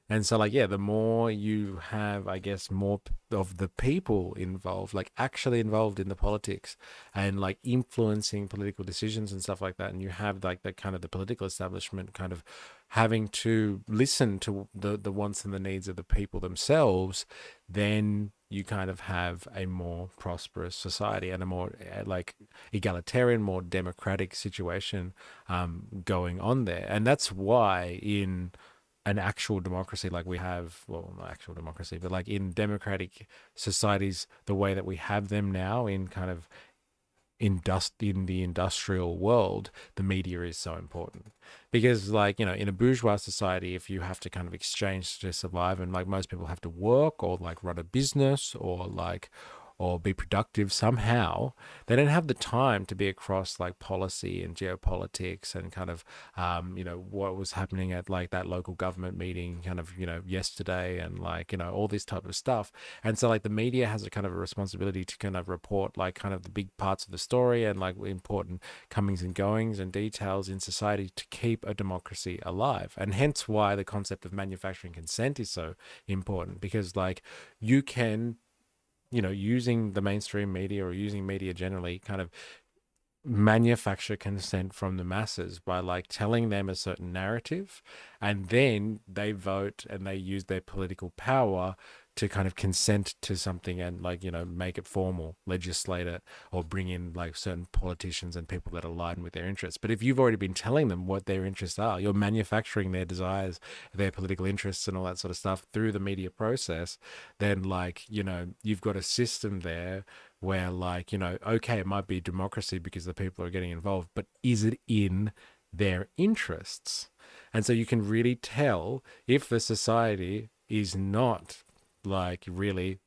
And so, like, yeah, the more you have, I guess, more of the people involved, like actually involved in the politics and like influencing political decisions and stuff like that, and you have like the kind of the political establishment kind of having to listen to the wants and the needs of the people themselves, then you kind of have a more prosperous society and a more like egalitarian, more democratic situation going on there. And that's why in an actual democracy like we have, well, not actual democracy, but like in democratic societies, the way that we have them now in kind of in the industrial world, the media is so important. Because like, in a bourgeois society, if you have to kind of exchange to survive, and like most people have to work or like run a business or be productive somehow, they don't have the time to be across like policy and geopolitics and kind of what was happening at like that local government meeting kind of yesterday, and like all this type of stuff. And so like the media has a kind of a responsibility to kind of report like kind of the big parts of the story and like important comings and goings and details in society to keep a democracy alive. And hence why the concept of manufacturing consent is so important, because like you can, using the mainstream media or using media generally, kind of manufacture consent from the masses by like telling them a certain narrative, and then they vote and they use their political power to kind of consent to something and like make it formal, legislate it, or bring in like certain politicians and people that align with their interests. But if you've already been telling them what their interests are, you're manufacturing their desires, their political interests and all that sort of stuff through the media process, then like you've got a system there where like okay, it might be democracy because the people are getting involved, but is it in their interests? And so you can really tell if the society is not like really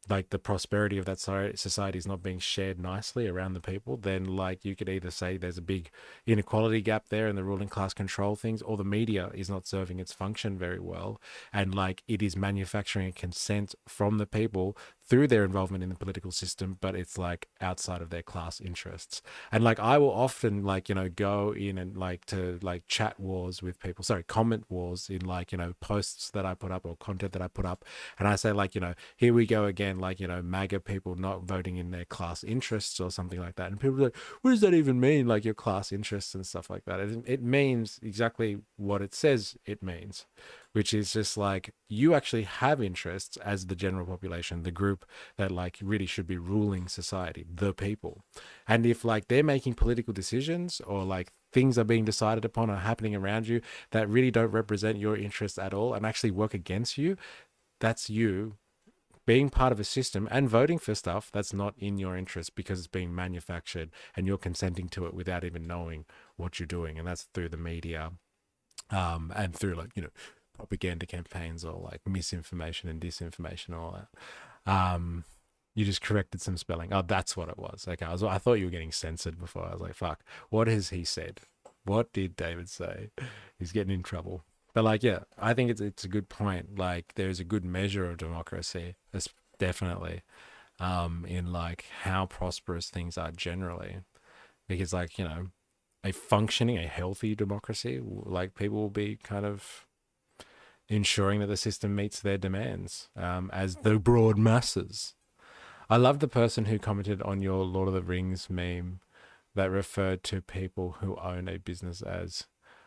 like the prosperity of that society is not being shared nicely around the people, then like you could either say there's a big inequality gap there and the ruling class control things, or the media is not serving its function very well, and like it is manufacturing a consent from the people through their involvement in the political system, but it's like outside of their class interests. And like I will often like go in and like to like chat wars with people, sorry, comment wars in like posts that I put up or content that I put up, and I say like here we go again, like MAGA people not voting in their class interests or something like that, and people are like, what does that even mean, like your class interests and stuff like that? It means exactly what it says it means, which is just like you actually have interests as the general population, the group that like really should be ruling society, the people. And if like they're making political decisions or like things are being decided upon or happening around you that really don't represent your interests at all and actually work against you, that's you being part of a system and voting for stuff that's not in your interest because it's being manufactured and you're consenting to it without even knowing what you're doing. And that's through the media and through like propaganda campaigns or like misinformation and disinformation and all that. You just corrected some spelling. Oh, that's what it was. Okay, I thought you were getting censored before. I was like, fuck, what has he said? What did David say? He's getting in trouble. But like, yeah, I think it's a good point. Like, there's a good measure of democracy. That's definitely in like how prosperous things are generally, because like a functioning, a healthy democracy, like people will be kind of ensuring that the system meets their demands as the broad masses. I love the person who commented on your Lord of the Rings meme that referred to people who own a business as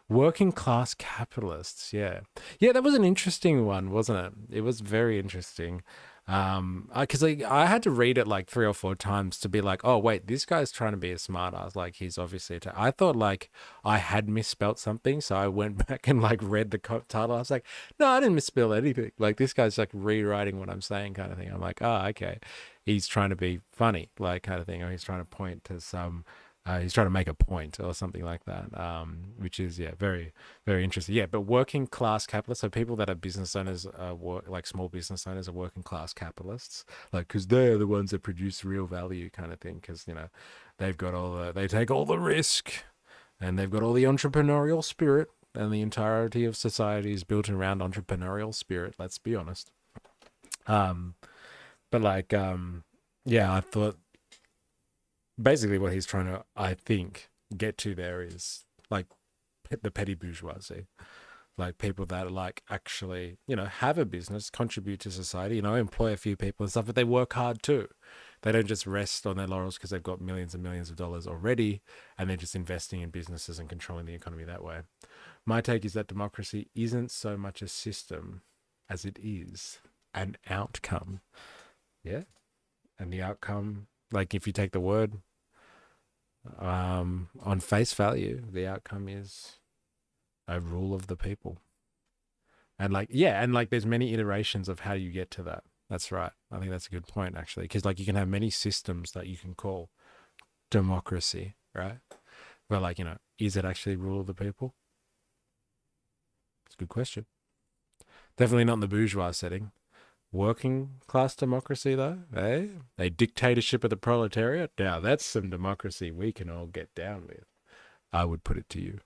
working class capitalists. Yeah. Yeah, that was an interesting one, wasn't it? It was very interesting. Because I had to read it like 3 or 4 times to be like, oh wait, this guy's trying to be a smart ass. Like he's obviously. I thought like I had misspelt something, so I went back and like read the title. I was like, no, I didn't misspell anything. Like this guy's like rewriting what I'm saying, kind of thing. I'm like, oh okay, he's trying to be funny, like kind of thing, or he's trying to point to some. He's trying to make a point or something like that, which is, yeah, very, very interesting. Yeah, but working class capitalists, so people that are business owners, like small business owners are working class capitalists, like, because they're the ones that produce real value kind of thing, because, you know, they take all the risk and they've got all the entrepreneurial spirit, and the entirety of society is built around entrepreneurial spirit, let's be honest. But like, yeah, I thought, basically what he's trying to, I think, get to there is like the petty bourgeoisie, like people that like actually, you know, have a business, contribute to society, you know, employ a few people and stuff, but they work hard too. They don't just rest on their laurels because they've got millions and millions of dollars already and they're just investing in businesses and controlling the economy that way. My take is that democracy isn't so much a system as it is an outcome. Yeah. And the outcome, like if you take the word on face value, the outcome is a rule of the people. And like, yeah, and like there's many iterations of how you get to that. That's right. I think that's a good point, actually, because like you can have many systems that you can call democracy, right? But like, you know, is it actually rule of the people? It's a good question. Definitely not in the bourgeois setting. Working class democracy, though, eh? A dictatorship of the proletariat? Now, that's some democracy we can all get down with. I would put it to you.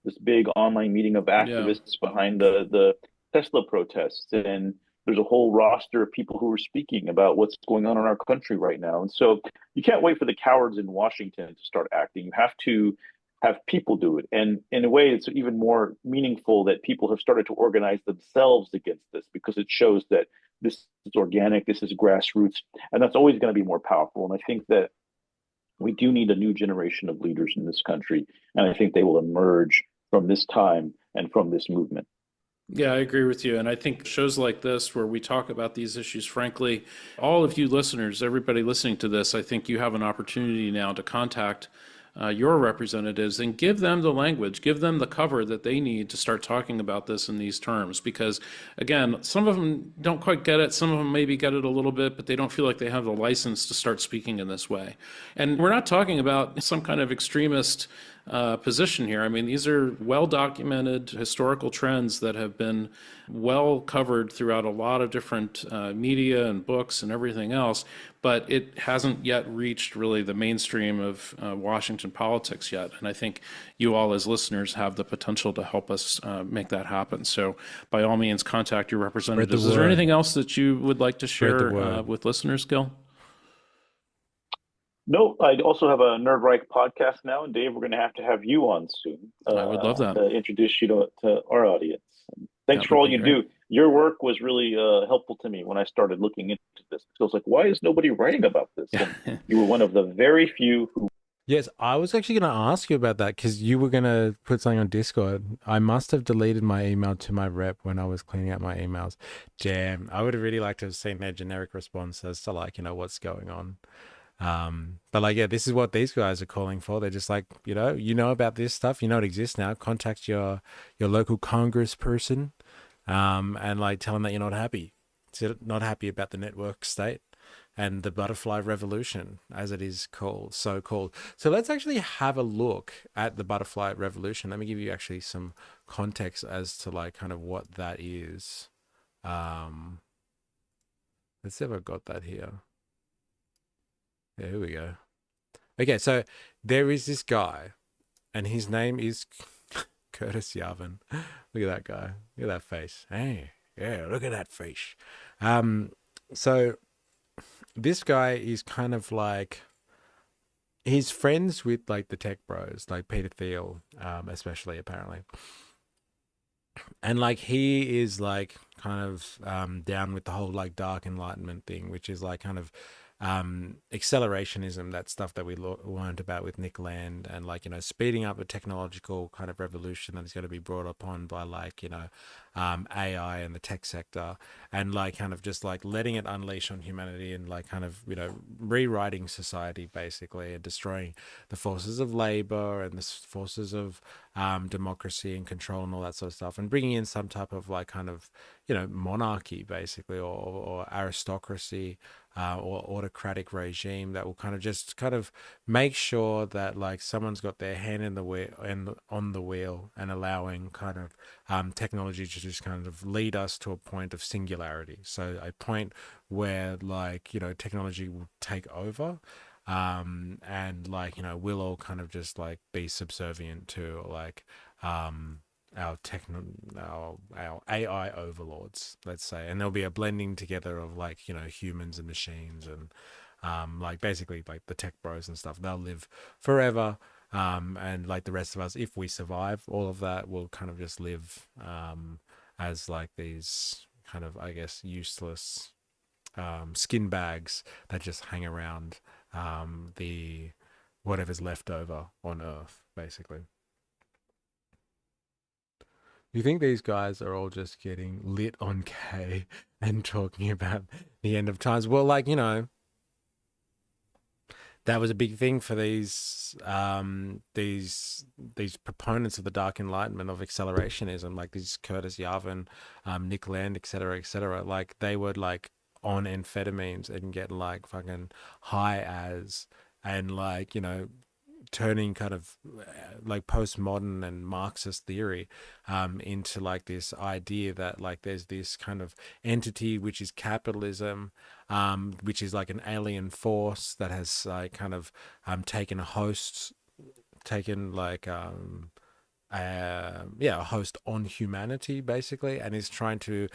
This big online meeting of activists behind the Tesla protests, and there's a whole roster of people who are speaking about what's going on in our country right now. And so you can't wait for the cowards in Washington to start acting. You have to have people do it. And in a way, it's even more meaningful that people have started to organize themselves against this, because it shows that this is organic, this is grassroots, and that's always going to be more powerful. And I think that we do need a new generation of leaders in this country, and I think they will emerge from this time and from this movement. Yeah, I agree with you. And I think shows like this, where we talk about these issues, frankly, all of you listeners, everybody listening to this, I think you have an opportunity now to contact your representatives and give them the language, give them the cover that they need to start talking about this in these terms. Because again, some of them don't quite get it. Some of them maybe get it a little bit, but they don't feel like they have the license to start speaking in this way. And we're not talking about some kind of extremist position here. I mean, these are well-documented historical trends that have been well covered throughout a lot of different media and books and everything else, but it hasn't yet reached really the mainstream of Washington politics yet. And I think you all as listeners have the potential to help us make that happen. So by all means, contact your representatives. Is there anything else that you would like to share with listeners, Gil? No, I also have a Nerd Reich podcast now, and Dave, we're going to have you on soon. I would love that. To introduce you to our audience. Thanks for all you do. Your work was really helpful to me when I started looking into this. So I was like, why is nobody writing about this? And you were one of the very few who. Yes, I was actually going to ask you about that, because you were going to put something on Discord. I must have deleted my email to my rep when I was cleaning out my emails. Damn, I would have really liked to have seen their generic response as to like, you know, what's going on. But like, yeah, this is what these guys are calling for. They're just like, you know about this stuff, you know it exists now. Contact your local congressperson, and like tell them that you're not happy. Not happy about the network state and the butterfly revolution, as it is called, so called. So let's actually have a look at the butterfly revolution. Let me give you actually some context as to like kind of what that is. Let's see if I've got that here. Yeah, here we go. Okay, so there is this guy, and his name is Curtis Yarvin. Look at that guy. Look at that face. Hey, yeah, look at that face. So this guy is kind of like, he's friends with like the tech bros, like Peter Thiel, especially apparently. And like he is like kind of down with the whole like dark enlightenment thing, which is like kind of accelerationism, that stuff that we learned about with Nick Land, and like, you know, speeding up a technological kind of revolution that is going to be brought upon by like, you know, AI and the tech sector, and like kind of just like letting it unleash on humanity and like kind of, you know, rewriting society basically, and destroying the forces of labor and the forces of democracy and control and all that sort of stuff, and bringing in some type of like kind of, you know, monarchy basically, or aristocracy, or autocratic regime that will kind of just kind of make sure that like someone's got their hand in the wheel and on the wheel, and allowing kind of technology to just kind of lead us to a point of singularity. So a point where like, you know, technology will take over, and like, you know, we'll all kind of just like be subservient to like our techno our AI overlords, let's say, and there'll be a blending together of like, you know, humans and machines, and like basically like the tech bros and stuff, they'll live forever, and like the rest of us, if we survive all of that, will kind of just live as like these kind of, I guess, useless skin bags that just hang around the whatever's left over on Earth, basically. You think these guys are all just getting lit on K and talking about the end of times? Well, like, you know, that was a big thing for these proponents of the Dark Enlightenment, of accelerationism, like these Curtis Yarvin, Nick Land, etc., etc. Like they would like on amphetamines and get like fucking high as, and like, you know, turning kind of like postmodern and Marxist theory into like this idea that like there's this kind of entity which is capitalism, which is like an alien force that has like kind of taken a host, taken like yeah, a host on humanity basically, and is trying to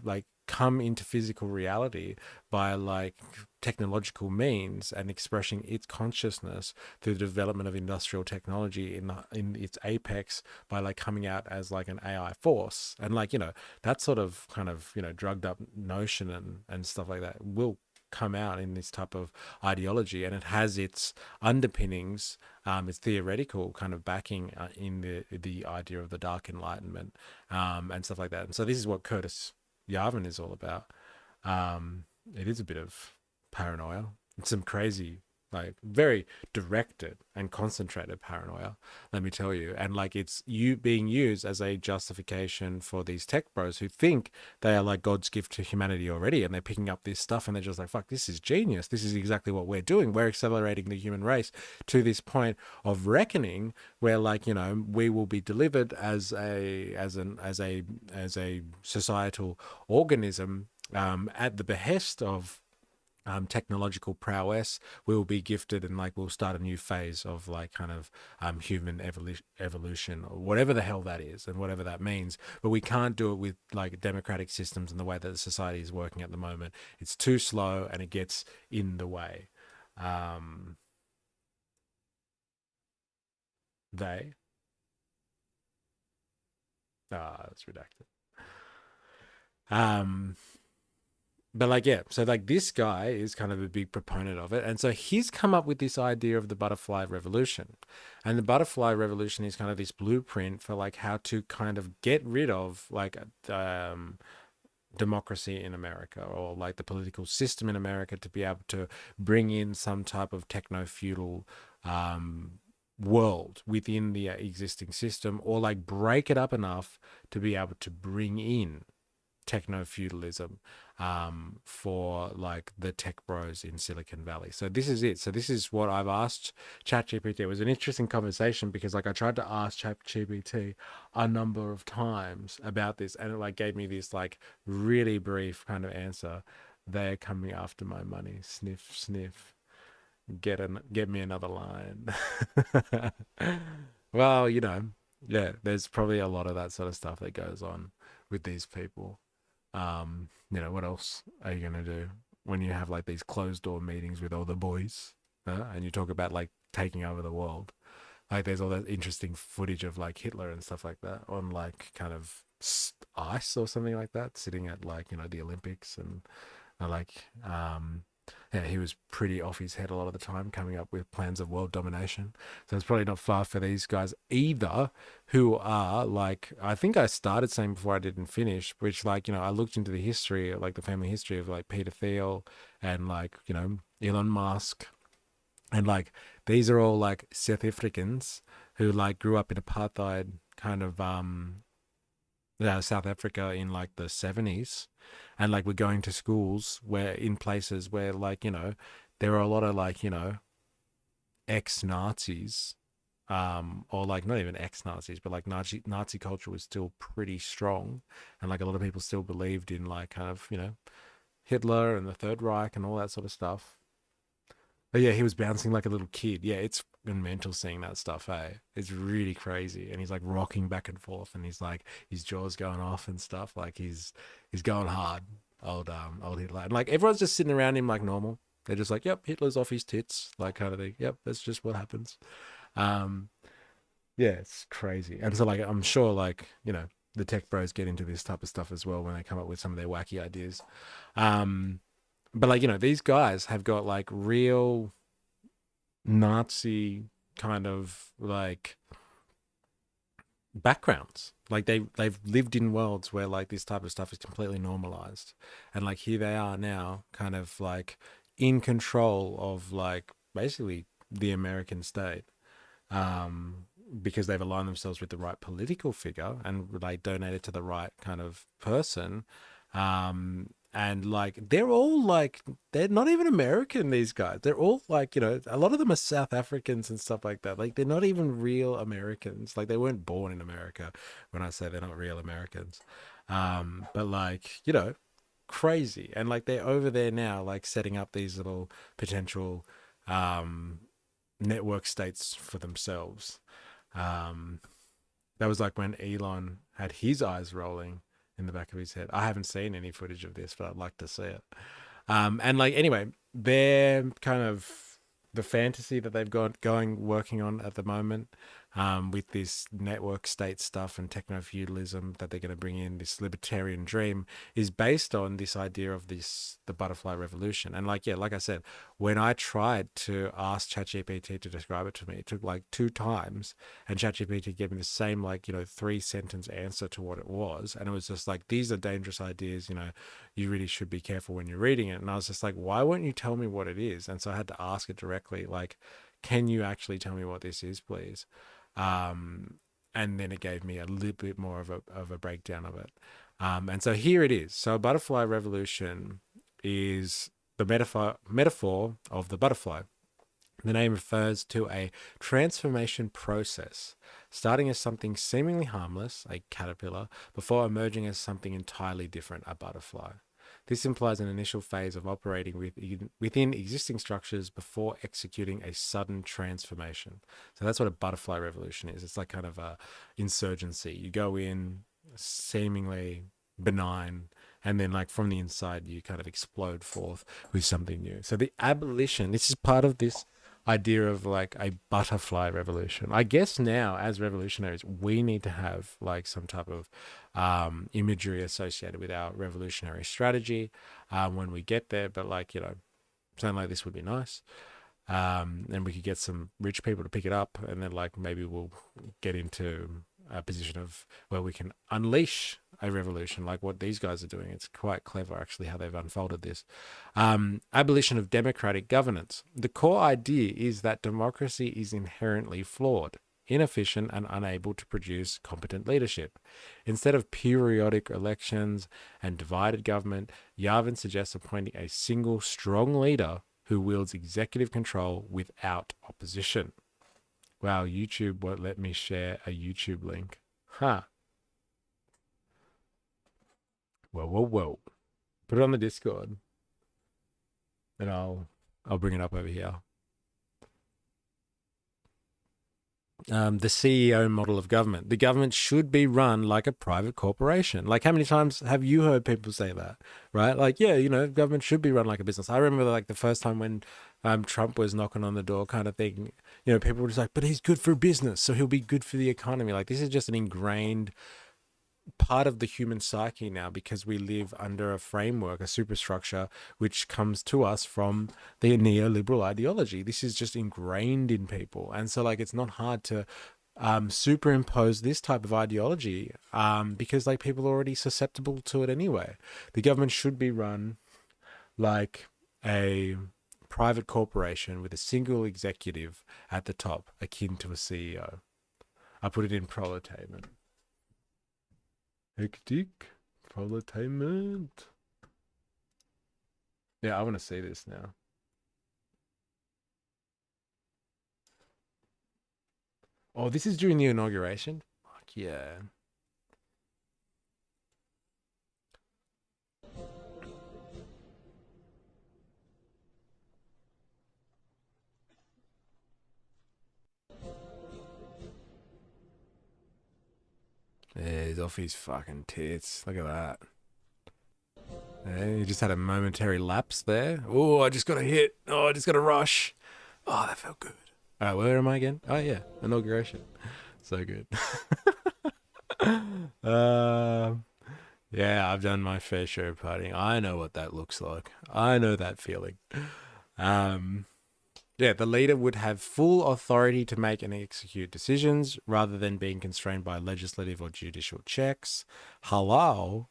like come into physical reality by like technological means, and expressing its consciousness through the development of industrial technology in its apex, by like coming out as like an AI force. And like, you know, that sort of kind of, you know, drugged up notion and stuff like that will come out in this type of ideology, and it has its underpinnings, its theoretical kind of backing in the idea of the Dark Enlightenment, and stuff like that. And so this is what Curtis Yarvin is all about. It is a bit of paranoia. It's some crazy, like very directed and concentrated paranoia, let me tell you. And like it's you being used as a justification for these tech bros who think they are like God's gift to humanity already, and they're picking up this stuff and they're just like, fuck, this is genius. This is exactly what we're doing. We're accelerating the human race to this point of reckoning where like, you know, we will be delivered as a societal organism, at the behest of technological prowess. We will be gifted, and like we'll start a new phase of like kind of human evolution, or whatever the hell that is and whatever that means. But we can't do it with like democratic systems and the way that the society is working at the moment. It's too slow and it gets in the way. They that's redacted. um but like, yeah, so like this guy is kind of a big proponent of it, and so he's come up with this idea of the butterfly revolution. And the butterfly revolution is kind of this blueprint for like how to kind of get rid of like democracy in America, or like the political system in America, to be able to bring in some type of techno-feudal world within the existing system, or like break it up enough to be able to bring in techno-feudalism for like the tech bros in Silicon Valley. So this is it. So this is what I've asked ChatGPT. It was an interesting conversation because like I tried to ask ChatGPT a number of times about this, and it like gave me this like really brief kind of answer. They're coming after my money. Sniff, sniff. Get me another line. Well, you know, yeah, there's probably a lot of that sort of stuff that goes on with these people. You know, what else are you gonna do when you have like these closed door meetings with all the boys, and you talk about like taking over the world? Like there's all that interesting footage of like Hitler and stuff like that on like kind of ice or something like that, sitting at like, you know, the Olympics and like, yeah, he was pretty off his head a lot of the time, coming up with plans of world domination. So it's probably not far for these guys either, who are like, I think I started saying before I didn't finish, which like, you know, I looked into the history, like the family history of like Peter Thiel and like, you know, Elon Musk. And like, these are all like South Africans who like grew up in apartheid kind of, South Africa in like the 70s, and like we're going to schools where in places where like, you know, there are a lot of like, you know, ex-Nazis, or like not even ex-Nazis, but like Nazi culture was still pretty strong, and like a lot of people still believed in like kind of, you know, Hitler and the Third Reich and all that sort of stuff. But yeah, he was bouncing like a little kid. Yeah, it's been mental seeing that stuff, hey. It's really crazy. And he's like rocking back and forth, and he's like his jaw's going off and stuff. Like he's going hard, old Hitler. And like everyone's just sitting around him like normal. They're just like, yep, Hitler's off his tits, like kind of thing. Yep, that's just what happens. Um, yeah, it's crazy. And so like I'm sure like, you know, the tech bros get into this type of stuff as well when they come up with some of their wacky ideas. Um, but like, you know, these guys have got like real Nazi kind of like backgrounds. Like they've lived in worlds where like this type of stuff is completely normalized. And like here they are now kind of like in control of like basically the American state. Because they've aligned themselves with the right political figure and like donated to the right kind of person. And like they're all like they're not even American, these guys. They're all like, you know, a lot of them are South Africans and stuff like that. Like they're not even real Americans. Like they weren't born in America when I say they're not real Americans. But like, you know, crazy. And like they're over there now, like setting up these little potential network states for themselves. Um, that was like when Elon had his eyes rolling in the back of his head. I haven't seen any footage of this, but I'd like to see it. And like, anyway, they're kind of the fantasy that they've got working on at the moment, with this network state stuff and techno-feudalism that they're going to bring in, this libertarian dream, is based on this idea of the butterfly revolution. And like, yeah, like I said, when I tried to ask ChatGPT to describe it to me, it took like 2 times, and ChatGPT gave me the same like, you know, 3-sentence answer to what it was. And it was just like, these are dangerous ideas, you know, you really should be careful when you're reading it. And I was just like, why won't you tell me what it is? And so I had to ask it directly, like, can you actually tell me what this is, please? And then it gave me a little bit more of a breakdown of it. And so here it is. So a butterfly revolution is the metaphor of the butterfly. The name refers to a transformation process, starting as something seemingly harmless, a caterpillar, before emerging as something entirely different, a butterfly. This implies an initial phase of operating within existing structures before executing a sudden transformation. So that's what a butterfly revolution is. It's like kind of a insurgency. You go in seemingly benign, and then like from the inside you kind of explode forth with something new. So the abolition, this is part of this idea of like a butterfly revolution. I guess now as revolutionaries we need to have like some type of imagery associated with our revolutionary strategy when we get there. But like, you know, something like this would be nice. And we could get some rich people to pick it up, and then like maybe we'll get into a position of where we can unleash a revolution like what these guys are doing. It's quite clever actually how they've unfolded this. Abolition of democratic governance. The core idea is that democracy is inherently flawed, inefficient, and unable to produce competent leadership. Instead of periodic elections and divided government, Yavin suggests appointing a single strong leader who wields executive control without opposition. Wow, YouTube won't let me share a YouTube link. Huh. Whoa. Put it on the Discord, and I'll bring it up over here. the CEO model of government. The government should be run like a private corporation. Like, how many times have you heard people say that, right? Like, yeah, government should be run like a business. I remember like the first time when Trump was knocking on the door kind of thing, people were just like, but he's good for business, so he'll be good for the economy. Like, this is just an ingrained part of the human psyche now, because we live under a framework, a superstructure, which comes to us from the neoliberal ideology. This is just ingrained in people. And so like, it's not hard to superimpose this type of ideology, because like people are already susceptible to it anyway. The government should be run like a private corporation with a single executive at the top, akin to a CEO. I put it in proletariat. Hectic proletariat. Yeah, I want to see this now. Oh, this is during the inauguration? Fuck yeah. Yeah, he's off his fucking tits. Look at that. Yeah, he just had a momentary lapse there. Oh, I just got a hit. Oh, I just got a rush. Oh, that felt good. All right, where am I again? Oh, yeah, inauguration. So good. Yeah, I've done my fair share of partying. I know what that looks like. I know that feeling. Yeah, the leader would have full authority to make and execute decisions rather than being constrained by legislative or judicial checks. Hello?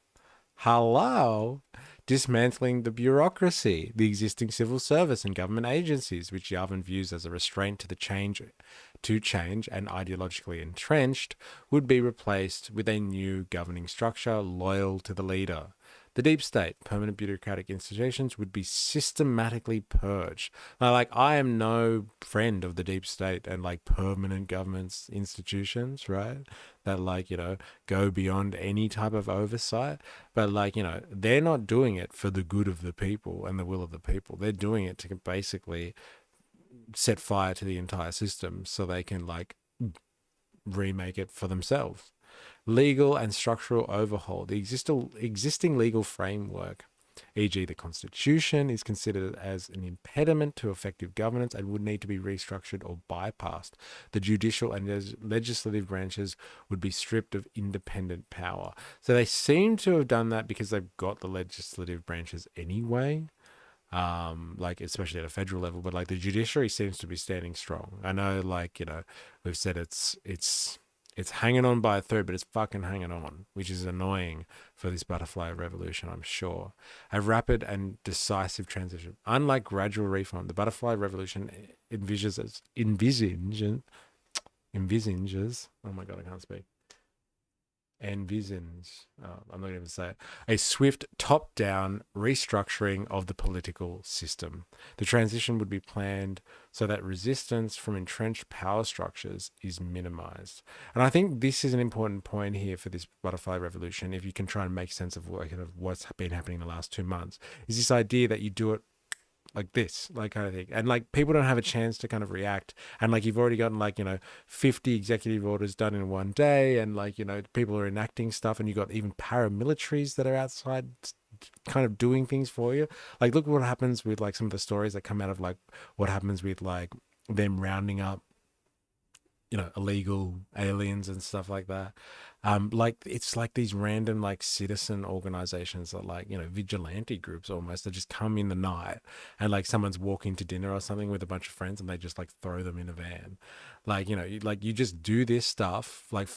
Dismantling the bureaucracy, the existing civil service and government agencies, which Yavin views as a restraint to change and ideologically entrenched, would be replaced with a new governing structure loyal to the leader. The deep state, permanent bureaucratic institutions, would be systematically purged. Now, like, I am no friend of the deep state and like permanent government's institutions, right? That like, go beyond any type of oversight. But like, they're not doing it for the good of the people and the will of the people. They're doing it to basically set fire to the entire system so they can like remake it for themselves. Legal and structural overhaul. The existing legal framework, e.g. the Constitution, is considered as an impediment to effective governance and would need to be restructured or bypassed. The judicial and legislative branches would be stripped of independent power. So they seem to have done that because they've got the legislative branches anyway, like especially at a federal level, but like the judiciary seems to be standing strong. I know, like, we've said it's hanging on by a thread, but it's fucking hanging on, which is annoying for this butterfly revolution, I'm sure. A rapid and decisive transition. Unlike gradual reform, the butterfly revolution envisages, oh my God, I can't speak. I'm not even say it, a swift top-down restructuring of the political system. The transition would be planned so that resistance from entrenched power structures is minimized. And I think this is an important point here for this butterfly revolution, if you can try and make sense of what's been happening in the last 2 months, is this idea that you do it like this, like kind of thing. And like people don't have a chance to kind of react. And like you've already gotten like, 50 executive orders done in one day. And like, people are enacting stuff, and you got even paramilitaries that are outside kind of doing things for you. Like, look what happens with like some of the stories that come out of like what happens with like them rounding up, illegal aliens and stuff like that. Like it's like these random like citizen organizations that like, vigilante groups almost, that just come in the night and like someone's walking to dinner or something with a bunch of friends and they just like throw them in a van. Like, you just do this stuff, like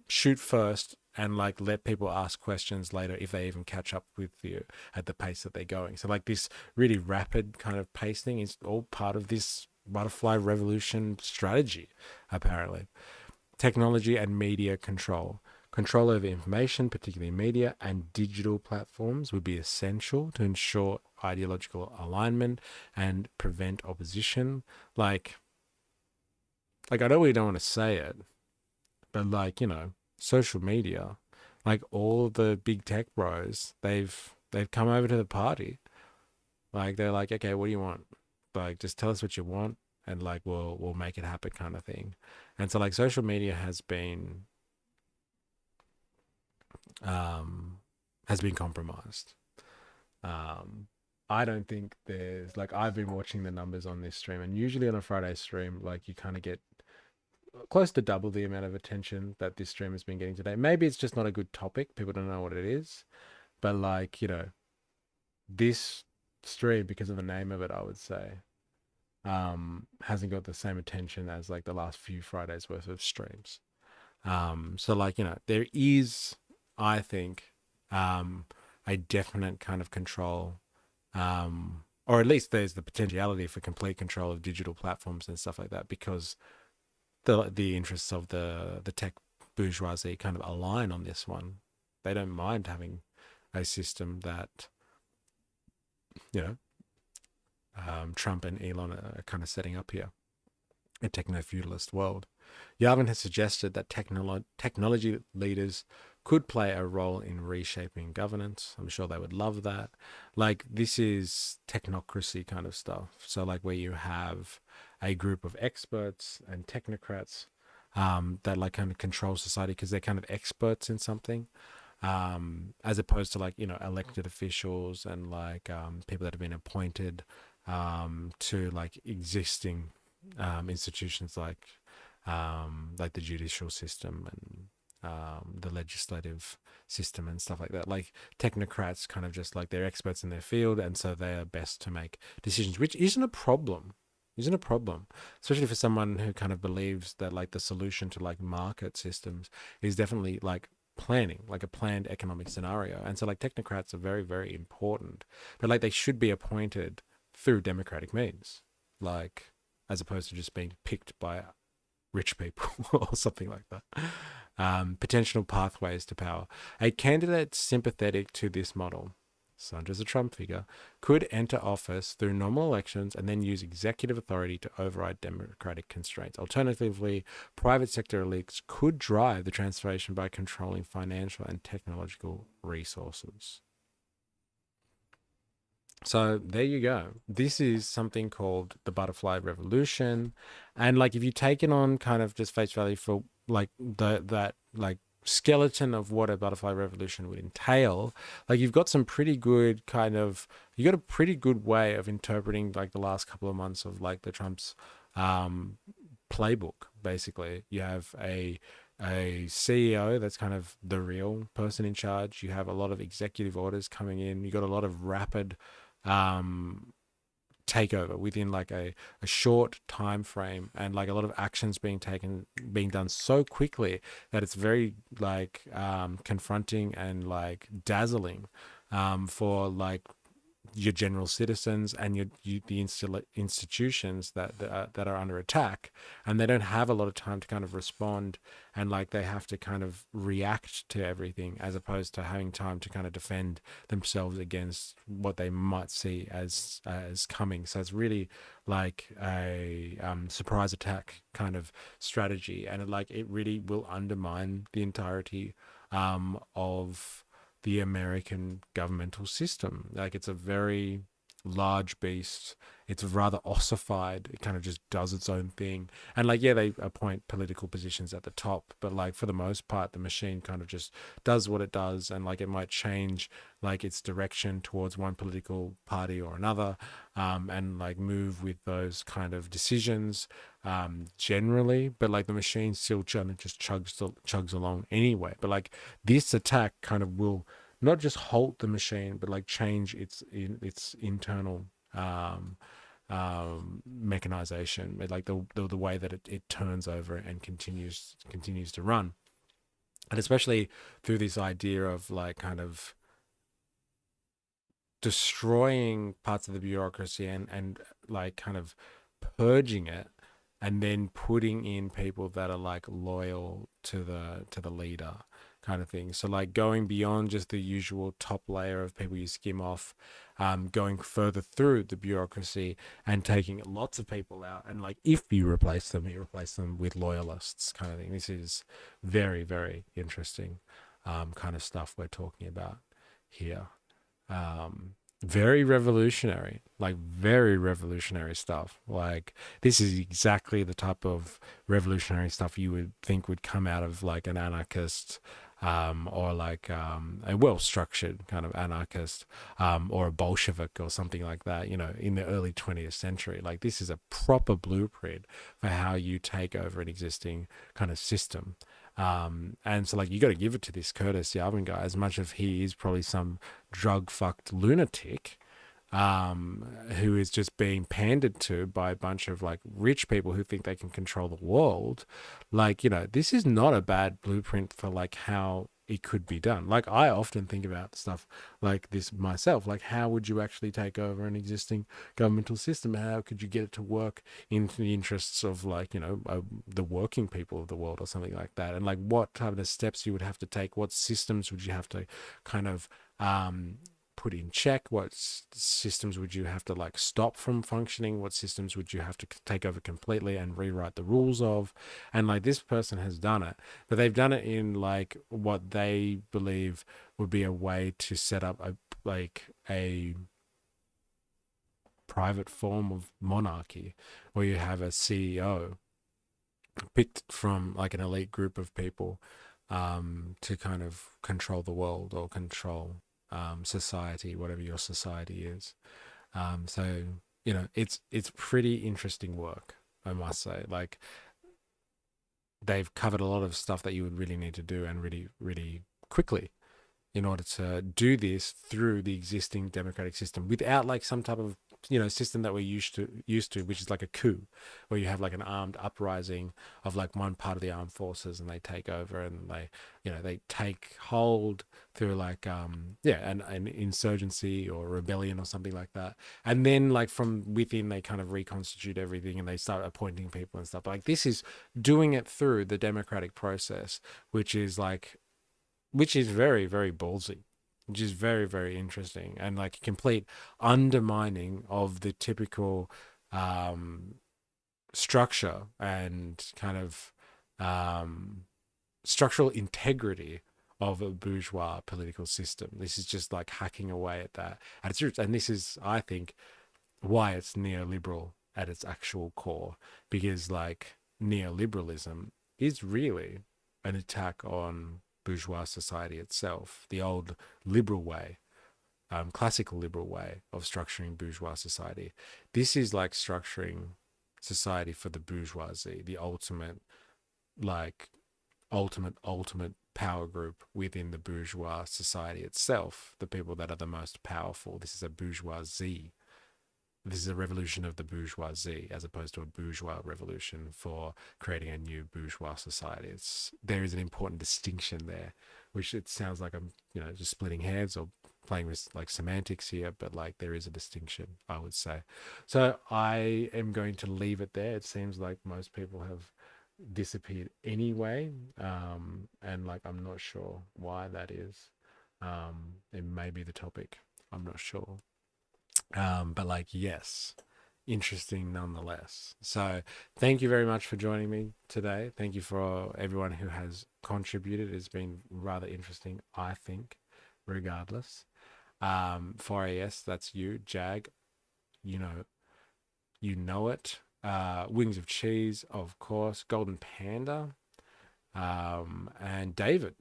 shoot first and like let people ask questions later if they even catch up with you at the pace that they're going. So like this really rapid kind of pace thing is all part of this butterfly revolution strategy, apparently. Technology and media control. Control over information, particularly media and digital platforms, would be essential to ensure ideological alignment and prevent opposition. Like I know we don't want to say it, but like, social media, like all the big tech bros, they've come over to the party. Like they're like, okay, what do you want? Like, just tell us what you want and like we'll make it happen kind of thing. And so like social media has been compromised. I don't think there's like, I've been watching the numbers on this stream, and usually on a Friday stream, like you kind of get close to double the amount of attention that this stream has been getting today. Maybe it's just not a good topic. People don't know what it is. But like, you know, this stream, because of the name of it, I would say, hasn't got the same attention as like the last few Fridays worth of streams. So like, you know, there is, I think, a definite kind of control, or at least there's the potentiality for complete control of digital platforms and stuff like that, because the interests of the tech bourgeoisie kind of align on this one. They don't mind having a system that, you know, Trump and Elon are kind of setting up here, a techno-feudalist world. Yavin has suggested that technology leaders could play a role in reshaping governance. I'm sure they would love that. Like, this is technocracy kind of stuff. So like where you have a group of experts and technocrats that like kind of control society because they're kind of experts in something, as opposed to like, you know, elected officials and like people that have been appointed to like existing institutions like the judicial system and the legislative system and stuff like that. Like technocrats kind of just like they're experts in their field, and so they are best to make decisions, which isn't a problem. Especially for someone who kind of believes that like the solution to like market systems is definitely like planning, like a planned economic scenario. And so like technocrats are very, very important, but like they should be appointed through democratic means, like as opposed to just being picked by rich people or something like that. Potential pathways to power. A candidate sympathetic to this model, such as a Trump figure, could enter office through normal elections and then use executive authority to override democratic constraints. Alternatively, private sector elites could drive the transformation by controlling financial and technological resources. So there you go. This is something called the butterfly revolution. And like, if you take it on kind of just face value for like that like skeleton of what a butterfly revolution would entail, like you got a pretty good way of interpreting like the last couple of months of like the Trump's playbook. Basically, you have a CEO that's kind of the real person in charge. You have a lot of executive orders coming in. You got a lot of rapid takeover within like a short time frame, and like a lot of actions being done so quickly that it's very like confronting and like dazzling for like your general citizens and the institutions that are under attack, and they don't have a lot of time to kind of respond, and like they have to kind of react to everything as opposed to having time to kind of defend themselves against what they might see as coming. So it's really like a surprise attack kind of strategy, and it really will undermine the entirety of the American governmental system. Like, it's a very large beast. It's rather ossified. It kind of just does its own thing. And like, yeah, they appoint political positions at the top, but like for the most part, the machine kind of just does what it does. And like, it might change like its direction towards one political party or another, and like move with those kind of decisions generally. But like the machine still just chugs along anyway. But like this attack kind of will not just halt the machine, but like change its internal mechanization, like the way that it turns over and continues to run. And especially through this idea of like kind of destroying parts of the bureaucracy and like kind of purging it, and then putting in people that are like loyal to the leader kind of thing. So like going beyond just the usual top layer of people you skim off, going further through the bureaucracy and taking lots of people out. And like, if you replace them, you replace them with loyalists kind of thing. This is very, very interesting kind of stuff we're talking about here. very revolutionary, like very revolutionary stuff. Like this is exactly the type of revolutionary stuff you would think would come out of like an anarchist, or like a well-structured kind of anarchist, or a Bolshevik or something like that, you know, in the early 20th century. Like this is a proper blueprint for how you take over an existing kind of system. And so like you got to give it to this Curtis Yarvin guy, as much as he is probably some drug fucked lunatic, who is just being pandered to by a bunch of like rich people who think they can control the world. Like, you know, this is not a bad blueprint for like how it could be done. Like I often think about stuff like this myself. Like how would you actually take over an existing governmental system? How could you get it to work in the interests of like, you know, the working people of the world or something like that? And like what type of steps you would have to take, what systems would you have to kind of put in check, what systems would you have to like stop from functioning, what systems would you have to take over completely and rewrite the rules of. And like this person has done it, but they've done it in like what they believe would be a way to set up a private form of monarchy where you have a CEO picked from like an elite group of people, to kind of control the world or control society, whatever your society is. So you know, it's pretty interesting work, I must say. Like they've covered a lot of stuff that you would really need to do and really, really quickly in order to do this through the existing democratic system without like some type of, you know, system that we're used to, which is like a coup, where you have like an armed uprising of like one part of the armed forces and they take over and they, you know, they take hold through like an insurgency or rebellion or something like that, and then like from within they kind of reconstitute everything and they start appointing people and stuff. Like this is doing it through the democratic process, which is very, very ballsy, which is very, very interesting, and like a complete undermining of the typical structure and kind of structural integrity of a bourgeois political system. This is just like hacking away at that at its roots, and this is, I think, why it's neoliberal at its actual core, because like neoliberalism is really an attack on bourgeois society itself, the old liberal way, classical liberal way of structuring bourgeois society. This is like structuring society for the bourgeoisie, the like ultimate power group within the bourgeois society itself, the people that are the most powerful. This is a bourgeoisie. This is a revolution of the bourgeoisie as opposed to a bourgeois revolution for creating a new bourgeois society. There is an important distinction there, which it sounds like I'm, you know, just splitting hairs or playing with like semantics here, but like there is a distinction, I would say. So I am going to leave it there. It seems like most people have disappeared anyway, and like I'm not sure why that is. It may be the topic. I'm not sure. But like, yes, interesting nonetheless. So thank you very much for joining me today. Thank you for everyone who has contributed. It's been rather interesting, I think, regardless. 4AS, that's you. Jag, you know it. Wings of Cheese, of course. Golden Panda, and David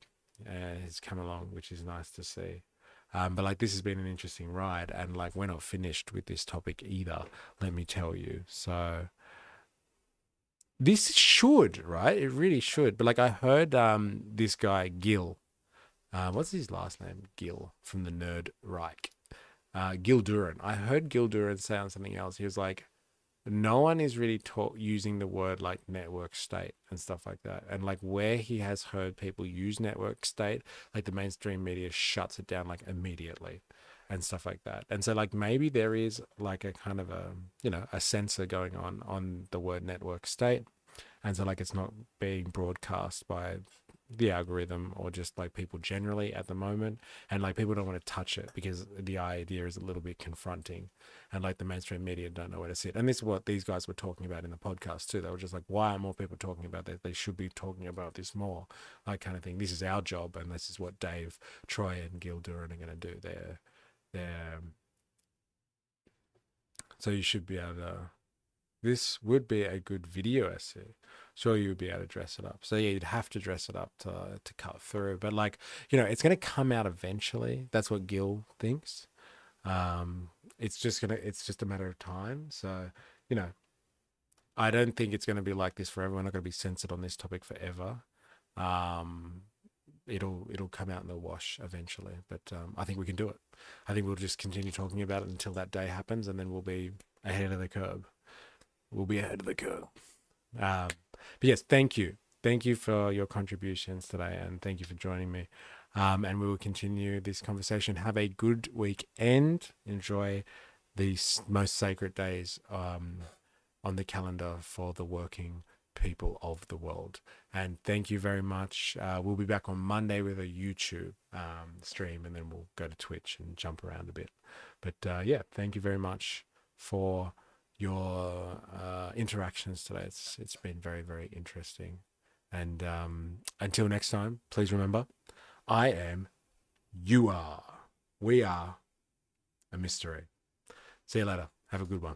has come along, which is nice to see. But like this has been an interesting ride, and like we're not finished with this topic either, let me tell you. So this should, right? It really should. But like I heard this guy Gil, what's his last name? Gil from the Nerd Reich. Gil Duran. I heard Gil Duran say on something else. He was like, no one is really using the word like network state and stuff like that. And like where he has heard people use network state, like the mainstream media shuts it down like immediately and stuff like that. And so like maybe there is like a kind of a, you know, a censor going on the word network state. And so like it's not being broadcast by the algorithm or just like people generally at the moment, and like people don't want to touch it because the idea is a little bit confronting, and like the mainstream media don't know where to sit. And this is what these guys were talking about in the podcast too. They were just like, why aren't more people talking about that? They should be talking about this more, like kind of thing. This is our job, and this is what Dave, Troy, and Gil Duran are going to do. They're So you should be able to. This would be a good video essay. Sure, you'd be able to dress it up. So yeah, you'd have to dress it up to cut through. But like, it's going to come out eventually. That's what Gil thinks. It's just a matter of time. So, you know, I don't think it's going to be like this forever. We're not going to be censored on this topic forever. It'll come out in the wash eventually. But I think we can do it. I think we'll just continue talking about it until that day happens, and then we'll be ahead of the curve. We'll be ahead of the curve. But yes, thank you. Thank you for your contributions today, and thank you for joining me. And we will continue this conversation. Have a good weekend. Enjoy these most sacred days on the calendar for the working people of the world. And thank you very much. We'll be back on Monday with a YouTube stream, and then we'll go to Twitch and jump around a bit. But yeah, thank you very much for your interactions today. It's been very, very interesting. And until next time, please remember, I am, you are, we are a MysterE. See you later. Have a good one.